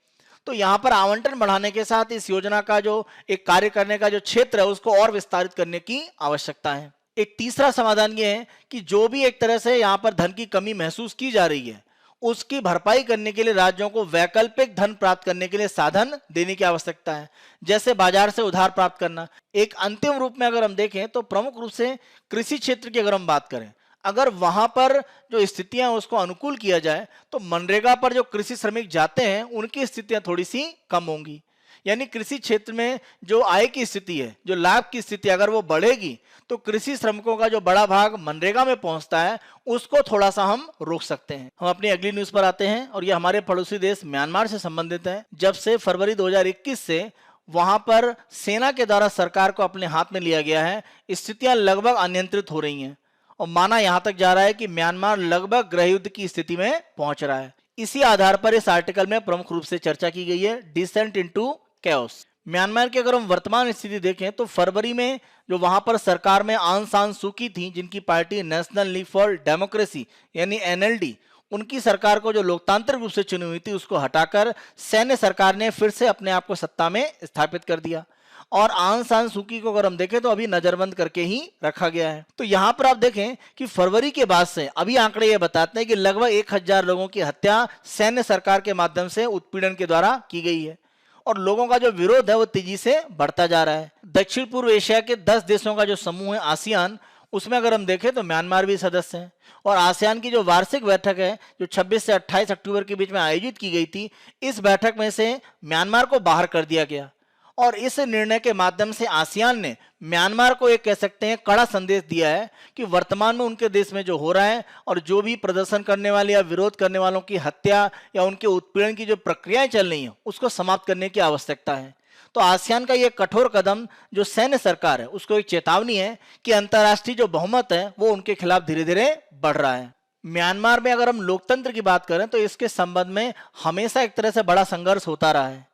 तो यहाँ पर आवंटन बढ़ाने के साथ इस योजना का जो एक कार्य करने का जो क्षेत्र है उसको और विस्तारित करने की आवश्यकता है। एक तीसरा समाधान ये है कि जो भी एक तरह से यहाँ पर धन की कमी महसूस की जा रही है उसकी भरपाई करने के लिए राज्यों को वैकल्पिक धन प्राप्त करने के लिए साधन देने की आवश्यकता है, जैसे बाजार से उधार प्राप्त करना। एक अंतिम रूप में अगर हम देखें तो प्रमुख रूप से कृषि क्षेत्र की अगर हम बात करें, अगर वहां पर जो स्थितियां उसको अनुकूल किया जाए तो मनरेगा पर जो कृषि श्रमिक जाते हैं उनकी स्थितियां थोड़ी सी कम होंगी। यानी कृषि क्षेत्र में जो आय की स्थिति है, जो लाभ की स्थिति अगर वो बढ़ेगी तो कृषि श्रमिकों का जो बड़ा भाग मनरेगा में पहुंचता है उसको थोड़ा सा हम रोक सकते हैं। हम अपनी अगली न्यूज पर आते हैं और ये हमारे पड़ोसी देश म्यांमार से संबंधित है। जब से फरवरी 2021 से वहां पर सेना के द्वारा सरकार को अपने हाथ में लिया गया है, स्थितियां लगभग अनियंत्रित हो रही हैं और माना यहां तक जा रहा है कि म्यांमार लगभग गृह युद्ध की स्थिति में पहुंच रहा है। इसी आधार पर इस आर्टिकल में प्रमुख रूप से चर्चा की गई है, डिसेंट इनटू कैओस। म्यांमार की अगर हम वर्तमान स्थिति देखें तो फरवरी में जो वहां पर सरकार में आंग सान सूकी थी, जिनकी party national league for democracy यानी एनएलडी, उनकी सरकार को जो लोकतांत्रिक रूप से चुनी हुई थी उसको हटाकर सैन्य सरकार ने फिर से अपने आप को सत्ता में स्थापित कर दिया और आंग सान सूकी को अगर हम देखें तो अभी नजरबंद करके ही रखा गया है। तो यहाँ पर आप देखें कि फरवरी के बाद से अभी आंकड़े ये बताते हैं कि लगभग 1000 लोगों की हत्या सैन्य सरकार के माध्यम से उत्पीड़न के द्वारा की गई है और लोगों का जो विरोध है वो तेजी से बढ़ता जा रहा है। दक्षिण पूर्व एशिया के 10 देशों का जो समूह है आसियान, उसमें अगर हम देखें तो म्यांमार भी सदस्य है और आसियान की जो वार्षिक बैठक है जो 26 से 28 अक्टूबर के बीच में आयोजित की गई थी, इस बैठक में से म्यांमार को बाहर कर दिया गया और इस निर्णय के माध्यम से आसियान ने म्यांमार को एक कह सकते हैं कड़ा संदेश दिया है कि वर्तमान में उनके देश में जो हो रहा है और जो भी प्रदर्शन करने वाले या विरोध करने वालों की हत्या या उनके उत्पीड़न की जो प्रक्रियाएं चल रही हैं उसको समाप्त करने की आवश्यकता है। तो आसियान का ये कठोर कदम जो सैन्य सरकार है उसको एक चेतावनी है कि अंतर्राष्ट्रीय जो बहुमत है वो उनके खिलाफ धीरे धीरे बढ़ रहा है। म्यांमार में अगर हम लोकतंत्र की बात करें तो इसके संबंध में हमेशा एक तरह से बड़ा संघर्ष होता रहा है।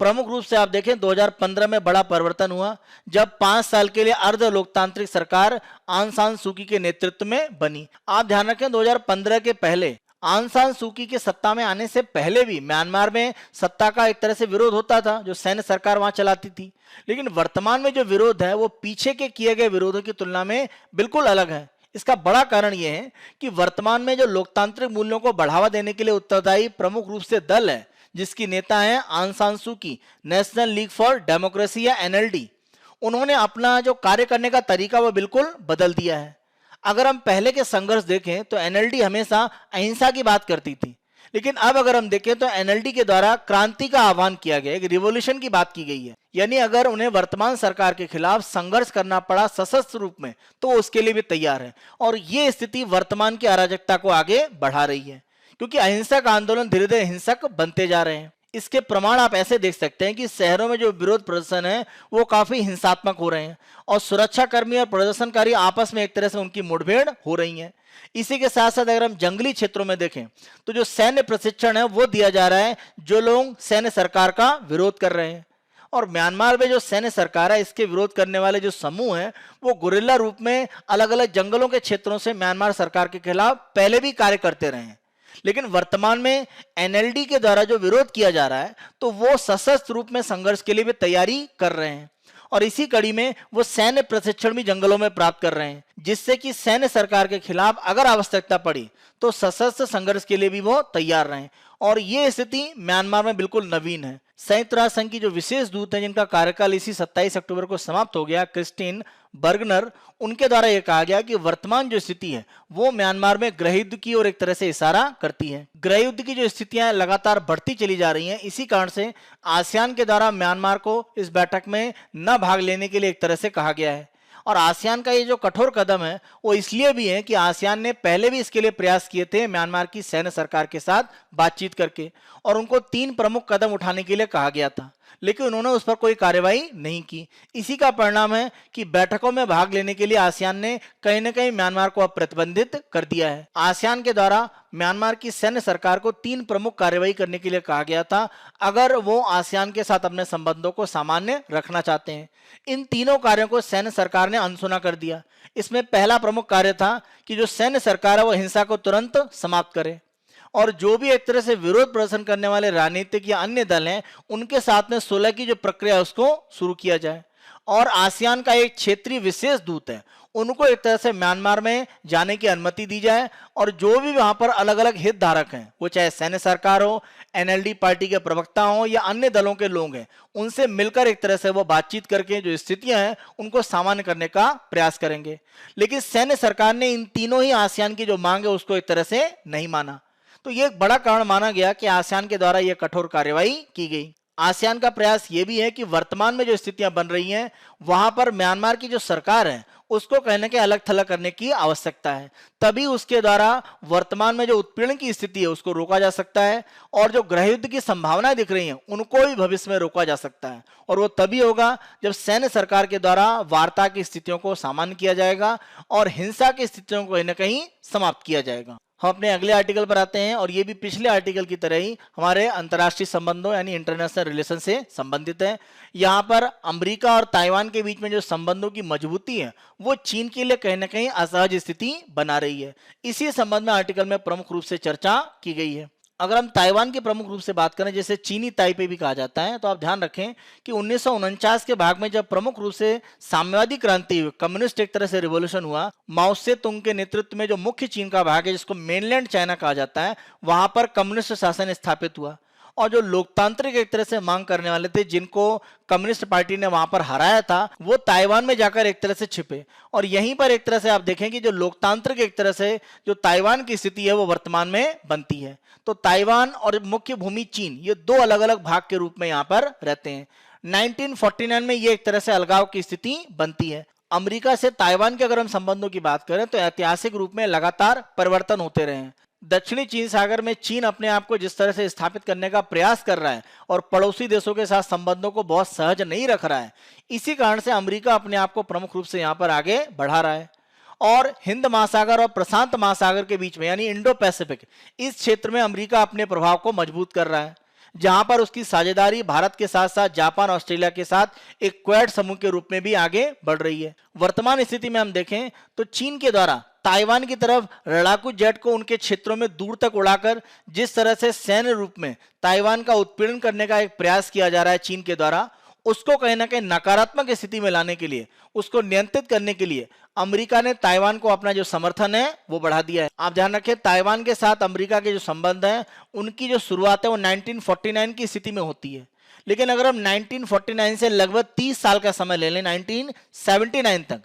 प्रमुख रूप से आप देखें 2015 में बड़ा परिवर्तन हुआ जब 5 साल के लिए अर्ध लोकतांत्रिक सरकार आंग सान सूकी के नेतृत्व में बनी। आप ध्यान रखें 2015 के पहले आंग सान सूकी के सत्ता में आने से पहले भी म्यांमार में सत्ता का एक तरह से विरोध होता था जो सैन्य सरकार वहां चलाती थी, लेकिन वर्तमान में जो विरोध है वो पीछे के किए गए विरोधों की तुलना में बिल्कुल अलग है। इसका बड़ा कारण यह है कि वर्तमान में जो लोकतांत्रिक मूल्यों को बढ़ावा देने के लिए उत्तरदायी प्रमुख रूप से दल है जिसकी नेता है आंग सान सूकी, नेशनल लीग फॉर डेमोक्रेसी या एनएलडी, उन्होंने अपना जो कार्य करने का तरीका वो बिल्कुल बदल दिया है। अगर हम पहले के संघर्ष देखें तो एनएलडी हमेशा अहिंसा की बात करती थी, लेकिन अब अगर हम देखें तो एनएलडी के द्वारा क्रांति का आह्वान किया गया, एक रिवॉल्यूशन की बात की गई है। यानी अगर उन्हें वर्तमान सरकार के खिलाफ संघर्ष करना पड़ा सशस्त्र रूप में तो उसके लिए भी तैयार है और ये स्थिति वर्तमान की अराजकता को आगे बढ़ा रही है क्योंकि अहिंसक आंदोलन धीरे धीरे हिंसक बनते जा रहे हैं। इसके प्रमाण आप ऐसे देख सकते हैं कि शहरों में जो विरोध प्रदर्शन है वो काफी हिंसात्मक हो रहे हैं और सुरक्षाकर्मी और प्रदर्शनकारी आपस में एक तरह से उनकी मुठभेड़ हो रही है। इसी के साथ साथ अगर हम जंगली क्षेत्रों में देखें तो जो सैन्य प्रशिक्षण है वो दिया जा रहा है जो लोग सैन्य सरकार का विरोध कर रहे हैं। और म्यांमार में जो सैन्य सरकार है इसके विरोध करने वाले जो समूह हैं वो गुरिल्ला रूप में अलग अलग जंगलों के क्षेत्रों से म्यांमार सरकार के खिलाफ पहले भी कार्य करते रहे हैं, लेकिन वर्तमान में एनएलडी के द्वारा जो विरोध किया जा रहा है तो वो सशस्त्र रूप में संघर्ष के लिए भी तैयारी कर रहे हैं और इसी कड़ी में वो सैन्य प्रशिक्षण भी जंगलों में प्राप्त कर रहे हैं जिससे कि सैन्य सरकार के खिलाफ अगर आवश्यकता पड़ी तो सशस्त्र संघर्ष के लिए भी वो तैयार रहें। और ये स्थिति म्यांमार में बिल्कुल नवीन है। संयुक्त राष्ट्र संघ की जो विशेष दूत है जिनका कार्यकाल इसी 27 अक्टूबर को समाप्त हो गया, क्रिस्टीन बर्गनर, उनके द्वारा यह कहा गया कि वर्तमान जो स्थिति है वो म्यांमार में गृह युद्ध की ओर एक तरह से इशारा करती है। गृह युद्ध की जो स्थितियां लगातार बढ़ती चली जा रही हैं, इसी कारण से आसियान के द्वारा म्यांमार को इस बैठक में न भाग लेने के लिए एक तरह से कहा गया है। और आसियान का ये जो कठोर कदम है वो इसलिए भी है कि आसियान ने पहले भी इसके लिए प्रयास किए थे म्यांमार की सैन्य सरकार के साथ बातचीत करके और उनको 3 प्रमुख कदम उठाने के लिए कहा गया था, लेकिन उन्होंने उस पर कोई कार्रवाई नहीं की। इसी का परिणाम है कि बैठकों में भाग लेने के लिए आसियान ने कहीं न कहीं म्यांमार को अब प्रतिबंधित कर दिया है। आसियान के द्वारा म्यांमार की सैन्य सरकार को 3 प्रमुख कार्रवाई करने के लिए कहा गया था अगर वो आसियान के साथ अपने संबंधों को सामान्य रखना चाहते हैं। इन तीनों कार्यों को सैन्य सरकार ने अनसुना कर दिया। इसमें पहला प्रमुख कार्य था कि जो सैन्य सरकार है वो हिंसा को तुरंत समाप्त करे और जो भी एक तरह से विरोध प्रदर्शन करने वाले राजनीतिक या अन्य दल हैं उनके साथ में सुलह की जो प्रक्रिया है उसको शुरू किया जाए। और आसियान का एक क्षेत्रीय विशेष दूत है उनको एक तरह से म्यांमार में जाने की अनुमति दी जाए और जो भी वहां पर अलग अलग हितधारक हैं वो चाहे सैन्य सरकार हो, एनएलडी पार्टी के प्रवक्ता हो या अन्य दलों के लोग हैं उनसे मिलकर एक तरह से वो बातचीत करके जो स्थितियां हैं उनको सामान्य करने का प्रयास करेंगे। लेकिन सैन्य सरकार ने इन तीनों ही आसियान की जो मांग है उसको एक तरह से नहीं माना। तो ये एक बड़ा कारण माना गया कि आसियान के द्वारा यह कठोर कार्रवाई की गई। आसियान का प्रयास ये भी है कि वर्तमान में जो स्थितियां बन रही हैं वहां पर म्यांमार की जो सरकार है उसको कहने के अलग थलग करने की आवश्यकता है, तभी उसके द्वारा वर्तमान में जो उत्पीड़न की स्थिति है उसको रोका जा सकता है और जो गृह युद्ध की संभावनाएं दिख रही हैं उनको भी भविष्य में रोका जा सकता है। और वो तभी होगा जब सैन्य सरकार के द्वारा वार्ता की स्थितियों को सामान्य किया जाएगा और हिंसा की स्थितियों को कहीं न कहीं समाप्त किया जाएगा। हम अपने अगले आर्टिकल पर आते हैं और ये भी पिछले आर्टिकल की तरह ही हमारे अंतर्राष्ट्रीय संबंधों यानी इंटरनेशनल रिलेशन से संबंधित है। यहाँ पर अमेरिका और ताइवान के बीच में जो संबंधों की मजबूती है वो चीन के लिए कहीं ना कहीं असहज स्थिति बना रही है। इसी संबंध में आर्टिकल में प्रमुख रूप से चर्चा की गई है। अगर हम ताइवान की प्रमुख रूप से बात करें जिसे चीनी ताइपे भी कहा जाता है तो आप ध्यान रखें कि 1949 के भाग में जब प्रमुख रूप से साम्यवादी क्रांति हुई, कम्युनिस्ट एक तरह से रिवॉल्यूशन हुआ, माओ से तुंग के नेतृत्व में जो मुख्य चीन का भाग है जिसको मेनलैंड चाइना कहा जाता है वहां पर कम्युनिस्ट शासन स्थापित हुआ और जो लोकतांत्रिक एक तरह से मांग करने वाले थे जिनको कम्युनिस्ट पार्टी ने वहां पर हराया था वो ताइवान में जाकर एक तरह से छिपे और यहीं पर एक तरह से आप देखें कि जो लोकतांत्रिक एक तरह से जो ताइवान की स्थिति है वो वर्तमान में बनती है। तो ताइवान और मुख्य भूमि चीन ये दो अलग अलग भाग के रूप में यहाँ पर रहते हैं। 1949 में ये एक तरह से अलगाव की स्थिति बनती है। अमेरिका से ताइवान के अगर हम संबंधों की बात करें तो ऐतिहासिक रूप में लगातार परिवर्तन होते रहे हैं। दक्षिणी चीन सागर में चीन अपने आप को जिस तरह से स्थापित करने का प्रयास कर रहा है और पड़ोसी देशों के साथ संबंधों को बहुत सहज नहीं रख रहा है, इसी कारण से अमेरिका अपने आप को प्रमुख रूप से यहाँ पर आगे बढ़ा रहा है। और हिंद महासागर और प्रशांत महासागर के बीच में यानी इंडो पैसिफिक इस क्षेत्र में अमेरिका अपने प्रभाव को मजबूत कर रहा है, जहां पर उसकी साझेदारी भारत के साथ साथ जापान, ऑस्ट्रेलिया के साथ एक क्वाड समूह के रूप में भी आगे बढ़ रही है। वर्तमान स्थिति में हम देखें तो चीन के द्वारा ताइवान की तरफ लड़ाकू जेट को उनके क्षेत्रों में दूर तक उड़ाकर जिस तरह से सैन्य रूप में ताइवान का उत्पीड़न करने का एक प्रयास किया जा रहा है चीन के द्वारा, उसको कहीं ना कहीं नकारात्मक स्थिति में लाने के लिए, उसको नियंत्रित करने के लिए अमेरिका ने ताइवान को अपना जो समर्थन है वो बढ़ा दिया है। आप ध्यान रखें ताइवान के साथ अमेरिका के जो संबंध है उनकी जो शुरुआत है वो 1949 की स्थिति में होती है, लेकिन अगर हम 1949 से लगभग 30 साल का समय ले लें 1979 तक,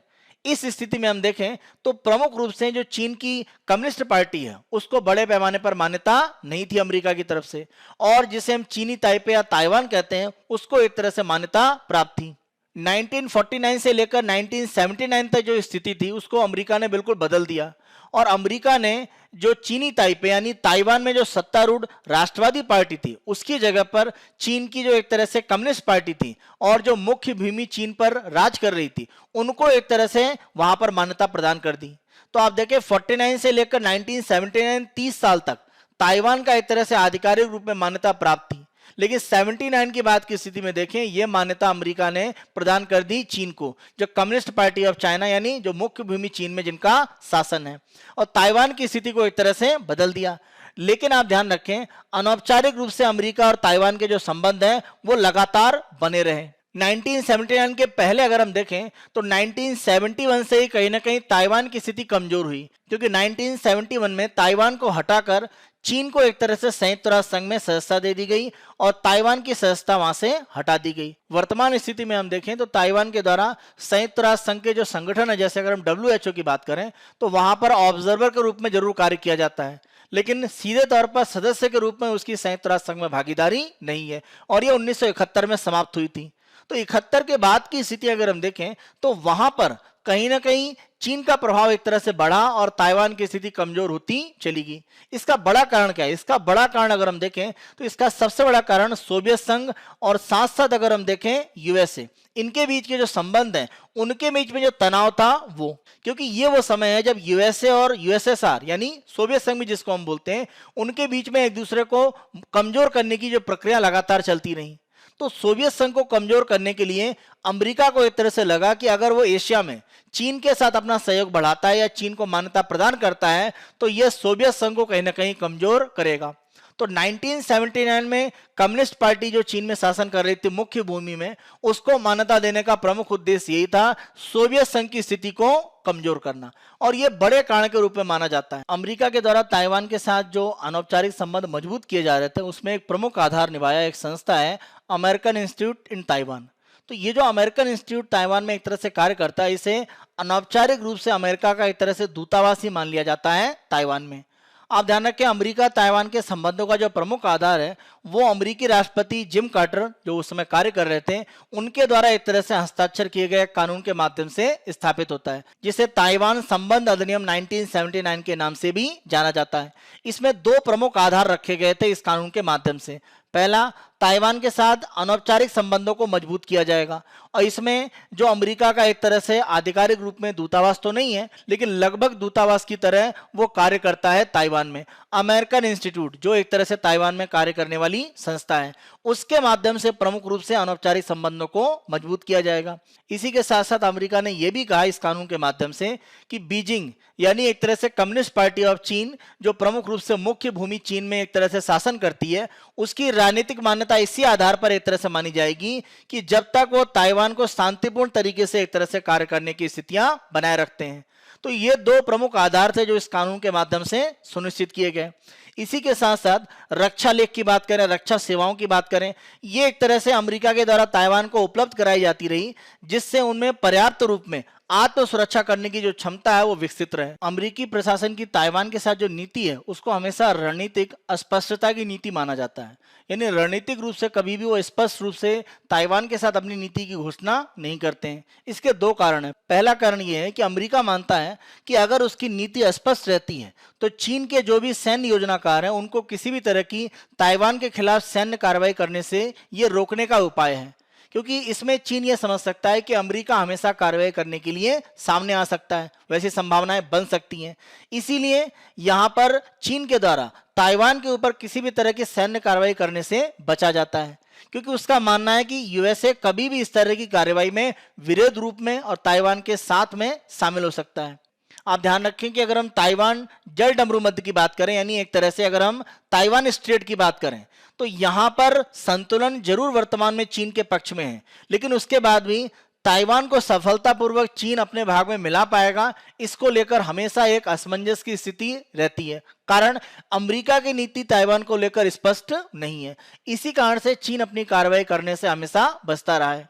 इस स्थिति में हम देखें तो प्रमुख रूप से जो चीन की कम्युनिस्ट पार्टी है उसको बड़े पैमाने पर मान्यता नहीं थी अमेरिका की तरफ से और जिसे हम चीनी ताइपे या ताइवान कहते हैं उसको एक तरह से मान्यता प्राप्त थी। 1949 से लेकर 1979 तक जो स्थिति थी उसको अमेरिका ने बिल्कुल बदल दिया और अमेरिका ने जो चीनी ताइपे यानी ताइवान में जो सत्तारूढ़ राष्ट्रवादी पार्टी थी उसकी जगह पर चीन की जो एक तरह से कम्युनिस्ट पार्टी थी और जो मुख्य भूमि चीन पर राज कर रही थी उनको एक तरह से वहां पर मान्यता प्रदान कर दी। तो आप देखें 49 से लेकर 1979 30 साल तक ताइवान का एक तरह से आधिकारिक रूप में मान्यता प्राप्त थी, लेकिन 79 की बात की स्थिति में देखें यह मान्यता अमेरिका ने प्रदान कर दी चीन को, जो कम्युनिस्ट पार्टी ऑफ चाइना यानी जो मुख्य भूमि चीन में जिनका शासन है, और ताइवान की स्थिति को एक तरह से बदल दिया। लेकिन आप ध्यान रखें अनौपचारिक रूप से अमेरिका और ताइवान के जो संबंध हैं वो लगातार बने रहे। 1979 के पहले अगर हम देखें तो 1971 से ही कहीं ना कहीं ताइवान की स्थिति कमजोर हुई, क्योंकि 1971 में ताइवान को हटाकर चीन को एक तरह से संयुक्त राष्ट्र संघ में सदस्यता दे दी गई और ताइवान की सदस्यता वहां से हटा दी गई। वर्तमान स्थिति में हम देखें तो ताइवान के द्वारा संयुक्त राष्ट्र संघ के जो संगठन है, जैसे अगर हम WHO की बात करें तो वहां पर ऑब्जर्वर के रूप में जरूर कार्य किया जाता है, लेकिन सीधे तौर पर सदस्य के रूप में उसकी संयुक्त राष्ट्र संघ में भागीदारी नहीं है और यह 1971 में समाप्त हुई थी। तो 71 के बाद की स्थिति अगर हम देखें तो वहां पर कहीं ना कहीं चीन का प्रभाव एक तरह से बढ़ा और ताइवान की स्थिति कमजोर होती चली गई। इसका बड़ा कारण क्या है? इसका बड़ा कारण अगर हम देखें तो इसका सबसे बड़ा कारण सोवियत संघ और साथ साथ अगर हम देखें यूएसए, इनके बीच के जो संबंध हैं, उनके बीच में जो तनाव था वो, क्योंकि ये वो समय है जब यूएसए और यूएसएसआर यानी सोवियत संघ भी जिसको हम बोलते हैं, उनके बीच में एक दूसरे को कमजोर करने की जो प्रक्रिया लगातार चलती रही। तो सोवियत संघ को कमजोर करने के लिए अमेरिका को एक तरह से लगा कि अगर वो एशिया में चीन के साथ अपना सहयोग बढ़ाता है या चीन को मान्यता प्रदान करता है तो यह सोवियत संघ को कहीं ना कहीं कमजोर करेगा। तो 1979 में कम्युनिस्ट पार्टी जो चीन में शासन कर रही थी मुख्य भूमि में, उसको मान्यता देने का प्रमुख उद्देश्य यही था, सोवियत संघ की स्थिति को कमजोर करना, और यह बड़े कारण के रूप में माना जाता है। अमेरिका के द्वारा ताइवान के साथ जो अनौपचारिक संबंध मजबूत किए जा रहे थे, उसमें एक प्रमुख आधार निभाया एक संस्था है, अमेरिकन इंस्टीट्यूट इन ताइवान। तो ये जो अमेरिकन इंस्टीट्यूट ताइवान में एक तरह से कार्य करता है, इसे अनौपचारिक रूप से अमेरिका का एक तरह से दूतावास ही मान लिया जाता है ताइवान में। आप ध्यान रखें, अमेरिका ताइवान के संबंधों का जो प्रमुख आधार है वो अमेरिकी राष्ट्रपति जिम कार्टर जो उस समय कार्य कर रहे थे, उनके द्वारा एक तरह से हस्ताक्षर किए गए कानून के माध्यम से स्थापित होता है, जिसे ताइवान संबंध अधिनियम 1979 के नाम से भी जाना जाता है। इसमें दो प्रमुख आधार रखे गए थे इस कानून के माध्यम से। पहला, ताइवान के साथ अनौपचारिक संबंधों को मजबूत किया जाएगा, और इसमें जो अमेरिका का एक तरह से आधिकारिक रूप में दूतावास तो नहीं है, लेकिन लगभग दूतावास की तरह वो कार्य करता है ताइवान में। अमेरिकन इंस्टीट्यूट जो एक तरह से ताइवान में कार्य करने वाली संस्था है, उसके माध्यम से प्रमुख रूप से अनौपचारिक संबंधों को मजबूत किया जाएगा। इसी के साथ साथ अमेरिका ने यह भी कहा इस कानून के माध्यम से कि बीजिंग यानी एक तरह से कम्युनिस्ट पार्टी ऑफ चीन, जो प्रमुख रूप से मुख्य भूमि चीन में एक तरह से शासन करती है, उसकी राजनीतिक मान्यता इसी आधार पर एक तरह से मानी जाएगी कि जब तक वो ताइवान को शांतिपूर्ण तरीके से एक तरह से कार्य करने की स्थितियां बनाए रखते हैं। तो ये दो प्रमुख आधार थे जो इस कानून के माध्यम से सुनिश्चित किए गए। इसी के साथ साथ रक्षा लेख की बात करें, रक्षा सेवाओं की बात करें, ये एक तरह से अमेरिका के द्वारा ताइवान को उपलब्ध कराई जाती रही, जिससे उनमें पर्याप्त रूप में आत्म सुरक्षा करने की जो क्षमता है वो विकसित रहे। अमेरिकी प्रशासन की ताइवान के साथ जो नीति है उसको हमेशा रणनीतिक अस्पष्टता की नीति माना जाता है, यानी रणनीतिक रूप से कभी भी वो स्पष्ट रूप से ताइवान के साथ अपनी नीति की घोषणा नहीं करते हैं। इसके दो कारण हैं। पहला कारण ये है कि अमेरिका मानता है कि अगर उसकी नीति अस्पष्ट रहती है तो चीन के जो भी सैन्य योजनाकार हैं उनको किसी भी तरह की ताइवान के खिलाफ सैन्य कार्रवाई करने से ये रोकने का उपाय है, क्योंकि इसमें चीन यह समझ सकता है कि अमेरिका हमेशा कार्रवाई करने के लिए सामने आ सकता है, वैसी संभावनाएं बन सकती हैं। इसीलिए यहां पर चीन के द्वारा ताइवान के ऊपर किसी भी तरह की सैन्य कार्रवाई करने से बचा जाता है, क्योंकि उसका मानना है कि यूएसए कभी भी इस तरह की कार्रवाई में विरोध रूप में और ताइवान के साथ में शामिल हो सकता है। आप ध्यान रखें कि अगर हम ताइवान जल डमरू मध्य की बात करें, यानी एक तरह से अगर हम ताइवान स्ट्रेट की बात करें, तो यहां पर संतुलन जरूर वर्तमान में चीन के पक्ष में है, लेकिन उसके बाद भी ताइवान को सफलतापूर्वक चीन अपने भाग में मिला पाएगा, इसको लेकर हमेशा एक असमंजस की स्थिति रहती है। कारण अमेरिका की नीति ताइवान को लेकर स्पष्ट नहीं है, इसी कारण से चीन अपनी कार्रवाई करने से हमेशा बचता रहा है।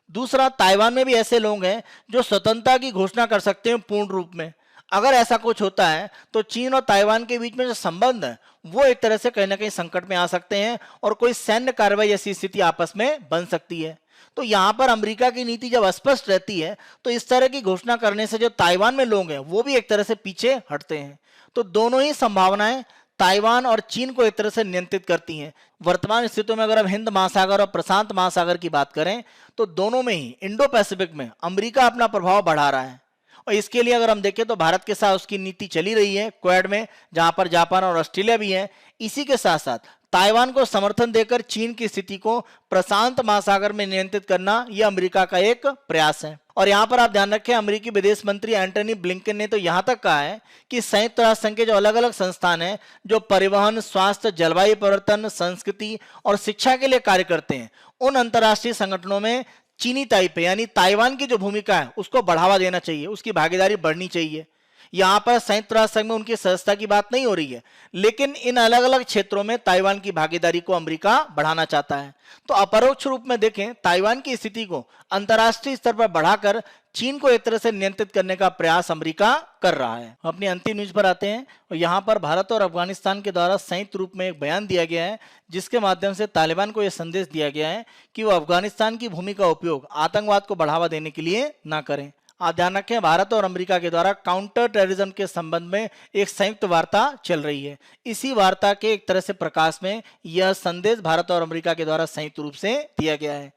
दूसरा, ताइवान में भी ऐसे लोग हैं जो स्वतंत्रता की घोषणा कर सकते हैं पूर्ण रूप में। अगर ऐसा कुछ होता है तो चीन और ताइवान के बीच में जो संबंध है वो एक तरह से कहीं ना कहीं संकट में आ सकते हैं और कोई सैन्य कार्रवाई ऐसी स्थिति आपस में बन सकती है। तो यहां पर अमेरिका की नीति जब स्पष्ट रहती है तो इस तरह की घोषणा करने से जो ताइवान में लोग हैं वो भी एक तरह से पीछे हटते हैं। तो दोनों ही संभावनाएं ताइवान और चीन को एक तरह से नियंत्रित करती हैं। वर्तमान स्थितियों में अगर हम हिंद महासागर और प्रशांत महासागर की बात करें तो दोनों में ही इंडो पैसिफिक में अमेरिका अपना प्रभाव बढ़ा रहा है, और इसके लिए अगर हम देखें तो भारत के साथ उसकी नीति चली रही है क्वाड में, जहां पर जापान और ऑस्ट्रेलिया भी है। इसी के साथ साथ ताइवान को समर्थन देकर चीन की स्थिति को प्रशांत महासागर में नियंत्रित करना यह अमेरिका का एक प्रयास है। और यहां पर आप ध्यान रखें, अमेरिकी विदेश मंत्री एंटनी ब्लिंकन ने तो यहां तक कहा है कि संयुक्त राष्ट्र संघ के जो अलग अलग संस्थान हैं जो परिवहन, स्वास्थ्य, जलवायु परिवर्तन, संस्कृति और शिक्षा के लिए कार्य करते हैं, उन अंतर्राष्ट्रीय संगठनों में चीनी ताइपे यानी ताइवान की जो भूमिका है उसको बढ़ावा देना चाहिए, उसकी भागीदारी बढ़नी चाहिए। यहां पर संयुक्त राष्ट्र संघ में उनकी सदस्यता की बात नहीं हो रही है, लेकिन इन अलग अलग क्षेत्रों में ताइवान की भागीदारी को अमेरिका बढ़ाना चाहता है। तो अपरोक्ष रूप में देखें, ताइवान की स्थिति को अंतर्राष्ट्रीय स्तर पर बढ़ाकर चीन को एक तरह से नियंत्रित करने का प्रयास अमेरिका कर रहा है। अपनी अंतिम न्यूज पर आते हैं, और यहाँ पर भारत और अफगानिस्तान के द्वारा संयुक्त रूप में एक बयान दिया गया है, जिसके माध्यम से तालिबान को यह संदेश दिया गया है कि वो अफगानिस्तान की भूमि का उपयोग आतंकवाद को बढ़ावा देने के लिए ना करें। आप ध्यान रखें, भारत और अमेरिका के द्वारा काउंटर टेररिज्म के संबंध में एक संयुक्त वार्ता चल रही है। इसी वार्ता के एक तरह से प्रकाश में यह संदेश भारत और अमेरिका के द्वारा संयुक्त रूप से दिया गया है।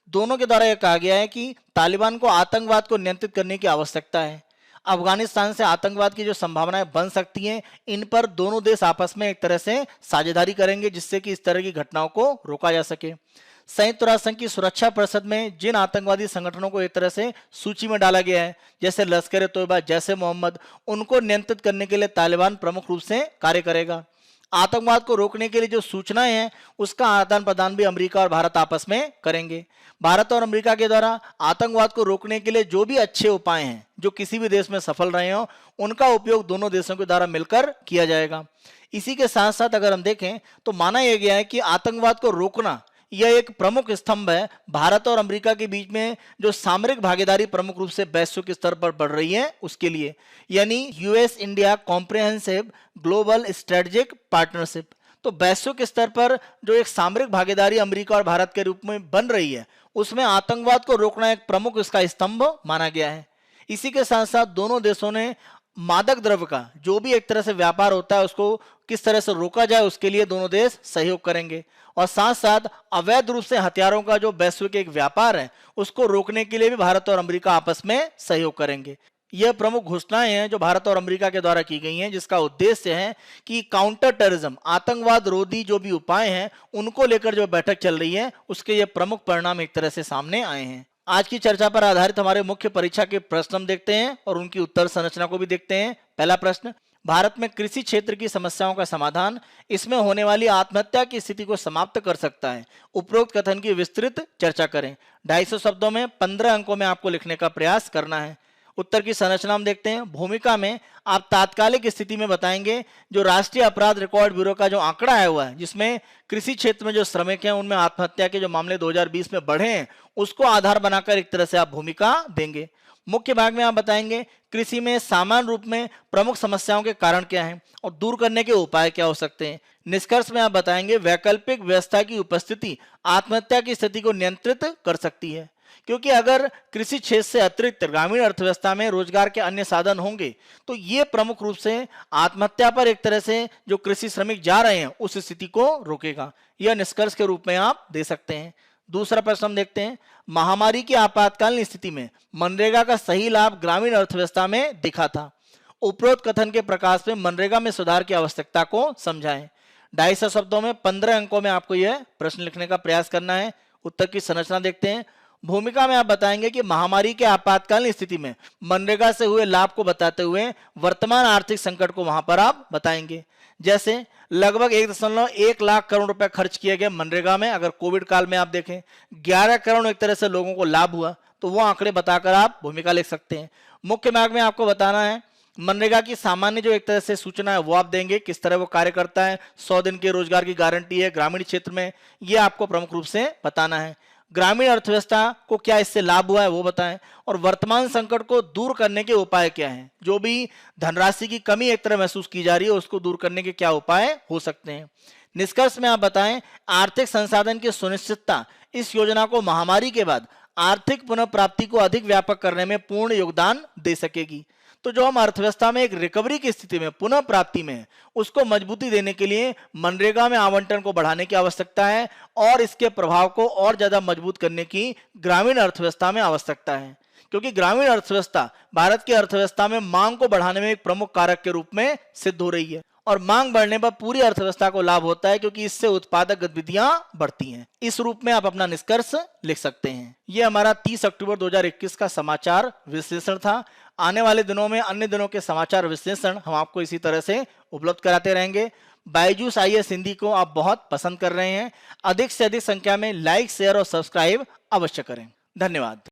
दोनों के द्वारा यह कहा गया है कि तालिबान को आतंकवाद को नियंत्रित करने की आवश्यकता है। अफगानिस्तान से आतंकवाद की जो संभावनाएं बन सकती हैं, इन पर दोनों देश आपस में एक तरह से साझेदारी करेंगे, जिससे कि इस तरह की घटनाओं को रोका जा सके। संयुक्त राष्ट्र संघ की सुरक्षा परिषद में जिन आतंकवादी संगठनों को एक तरह से सूची में डाला गया है, जैसे लश्कर ए तोयबा, जैसे मोहम्मद, उनको नियंत्रित करने के लिए तालिबान प्रमुख रूप से कार्य करेगा। आतंकवाद को रोकने के लिए जो सूचनाएं हैं, उसका आदान प्रदान भी अमेरिका और भारत आपस में करेंगे। भारत और अमेरिका के द्वारा आतंकवाद को रोकने के लिए जो भी अच्छे उपाय हैं, जो किसी भी देश में सफल रहे हों, उनका उपयोग दोनों देशों के द्वारा मिलकर किया जाएगा। इसी के साथ साथ अगर हम देखें तो माना यह गया है कि आतंकवाद को रोकना यह एक प्रमुख स्तंभ है भारत और अमेरिका के बीच में जो सामरिक भागीदारी प्रमुख रूप से वैश्विक स्तर पर बढ़ रही है उसके लिए, यानी US India comprehensive global strategic partnership. तो वैश्विक स्तर पर जो एक सामरिक भागीदारी अमेरिका और भारत के रूप में बन रही है, उसमें आतंकवाद को रोकना एक प्रमुख इसका स्तंभ माना गया है। इसी के साथ साथ दोनों देशों ने मादक द्रव्य का जो भी एक तरह से व्यापार होता है, उसको किस तरह से रोका जाए, उसके लिए दोनों देश सहयोग करेंगे। और साथ साथ अवैध रूप से हथियारों का जो वैश्विक एक व्यापार है, उसको रोकने के लिए भी भारत और अमेरिका आपस में सहयोग करेंगे। यह प्रमुख घोषणाएं हैं जो भारत और अमेरिका के द्वारा की गई हैं, जिसका उद्देश्य है कि काउंटर टेररिज्म, आतंकवाद रोधी जो भी उपाय हैं, उनको लेकर जो बैठक चल रही है, उसके ये प्रमुख परिणाम एक तरह से सामने आए हैं। आज की चर्चा पर आधारित हमारे मुख्य परीक्षा के प्रश्न हम देखते हैं और उनकी उत्तर संरचना को भी देखते हैं। पहला प्रश्न, भारत में कृषि क्षेत्र की समस्याओं का समाधान इसमें होने वाली आत्महत्या की स्थिति को समाप्त कर सकता है। उपरोक्त कथन की विस्तृत चर्चा करें। 250 शब्दों में 15 अंकों में आपको लिखने का प्रयास करना है। उत्तर की संरचना हम देखते हैं। भूमिका में आप तात्कालिक स्थिति में बताएंगे जो राष्ट्रीय अपराध रिकॉर्ड ब्यूरो का जो आंकड़ा आया हुआ है, जिसमें कृषि क्षेत्र में जो श्रमिक हैं उनमें आत्महत्या के जो मामले 2020 में बढ़े हैं, उसको आधार बनाकर एक तरह से आप भूमिका देंगे। मुख्य भाग में आप बताएंगे कृषि में सामान्य रूप में प्रमुख समस्याओं के कारण क्या हैं और दूर करने के उपाय क्या हो सकते हैं। निष्कर्ष में आप बताएंगे वैकल्पिक व्यवस्था की उपस्थिति आत्महत्या की स्थिति को नियंत्रित कर सकती है, क्योंकि अगर कृषि क्षेत्र से अतिरिक्त ग्रामीण अर्थव्यवस्था में रोजगार के अन्य साधन होंगे तो ये प्रमुख रूप से आत्महत्या पर एक तरह से जो कृषि श्रमिक जा रहे हैं उस स्थिति को रोकेगा। यह निष्कर्ष के रूप में आप दे सकते हैं। दूसरा प्रश्न हम देखते हैं। महामारी की आपातकालीन स्थिति में मनरेगा का सही लाभ ग्रामीण अर्थव्यवस्था में दिखा था। उपरोक्त कथन के प्रकाश में मनरेगा में सुधार की आवश्यकता को समझाएं। 250 शब्दों में 15 अंकों में आपको यह प्रश्न लिखने का प्रयास करना है। उत्तर की संरचना देखते हैं। भूमिका में आप बताएंगे कि महामारी के आपातकालीन स्थिति में मनरेगा से हुए लाभ को बताते हुए वर्तमान आर्थिक संकट को वहां पर आप बताएंगे। जैसे लगभग 1.1 लाख करोड़ रुपए खर्च किए गए मनरेगा में। अगर कोविड काल में आप देखें 11 करोड़ एक तरह से लोगों को लाभ हुआ, तो वो आंकड़े बताकर आप भूमिका लिख सकते हैं। मुख्य भाग में आपको बताना है मनरेगा की सामान्य जो एक तरह से सूचना है वो आप देंगे, किस तरह वो कार्य करता है। 100 दिन के रोजगार की गारंटी है ग्रामीण क्षेत्र में, ये आपको प्रमुख रूप से बताना है। ग्रामीण अर्थव्यवस्था को क्या इससे लाभ हुआ है वो बताएं, और वर्तमान संकट को दूर करने के उपाय क्या हैं। जो भी धनराशि की कमी एक तरह महसूस की जा रही है, उसको दूर करने के क्या उपाय हो सकते हैं। निष्कर्ष में आप बताएं आर्थिक संसाधन की सुनिश्चितता इस योजना को महामारी के बाद आर्थिक पुनः प्राप्ति को अधिक व्यापक करने में पूर्ण योगदान दे सकेगी। तो जो हम अर्थव्यवस्था में एक रिकवरी की स्थिति में पुनः प्राप्ति में है, उसको मजबूती देने के लिए मनरेगा में आवंटन को बढ़ाने की आवश्यकता है और इसके प्रभाव को और ज्यादा मजबूत करने की ग्रामीण अर्थव्यवस्था में आवश्यकता है, क्योंकि ग्रामीण अर्थव्यवस्था भारत की अर्थव्यवस्था में मांग को बढ़ाने में एक प्रमुख कारक के रूप में सिद्ध हो रही है। और मांग बढ़ने पर पूरी अर्थव्यवस्था को लाभ होता है, क्योंकि इससे उत्पादक गतिविधियां बढ़ती हैं। इस रूप में आप अपना निष्कर्ष लिख सकते हैं। यह हमारा 30 अक्टूबर 2021 का समाचार विश्लेषण था। आने वाले दिनों में अन्य दिनों के समाचार विश्लेषण हम आपको इसी तरह से उपलब्ध कराते रहेंगे। बायजूस IAS हिंदी को आप बहुत पसंद कर रहे हैं। अधिक से अधिक संख्या में लाइक, शेयर और सब्सक्राइब अवश्य करें। धन्यवाद।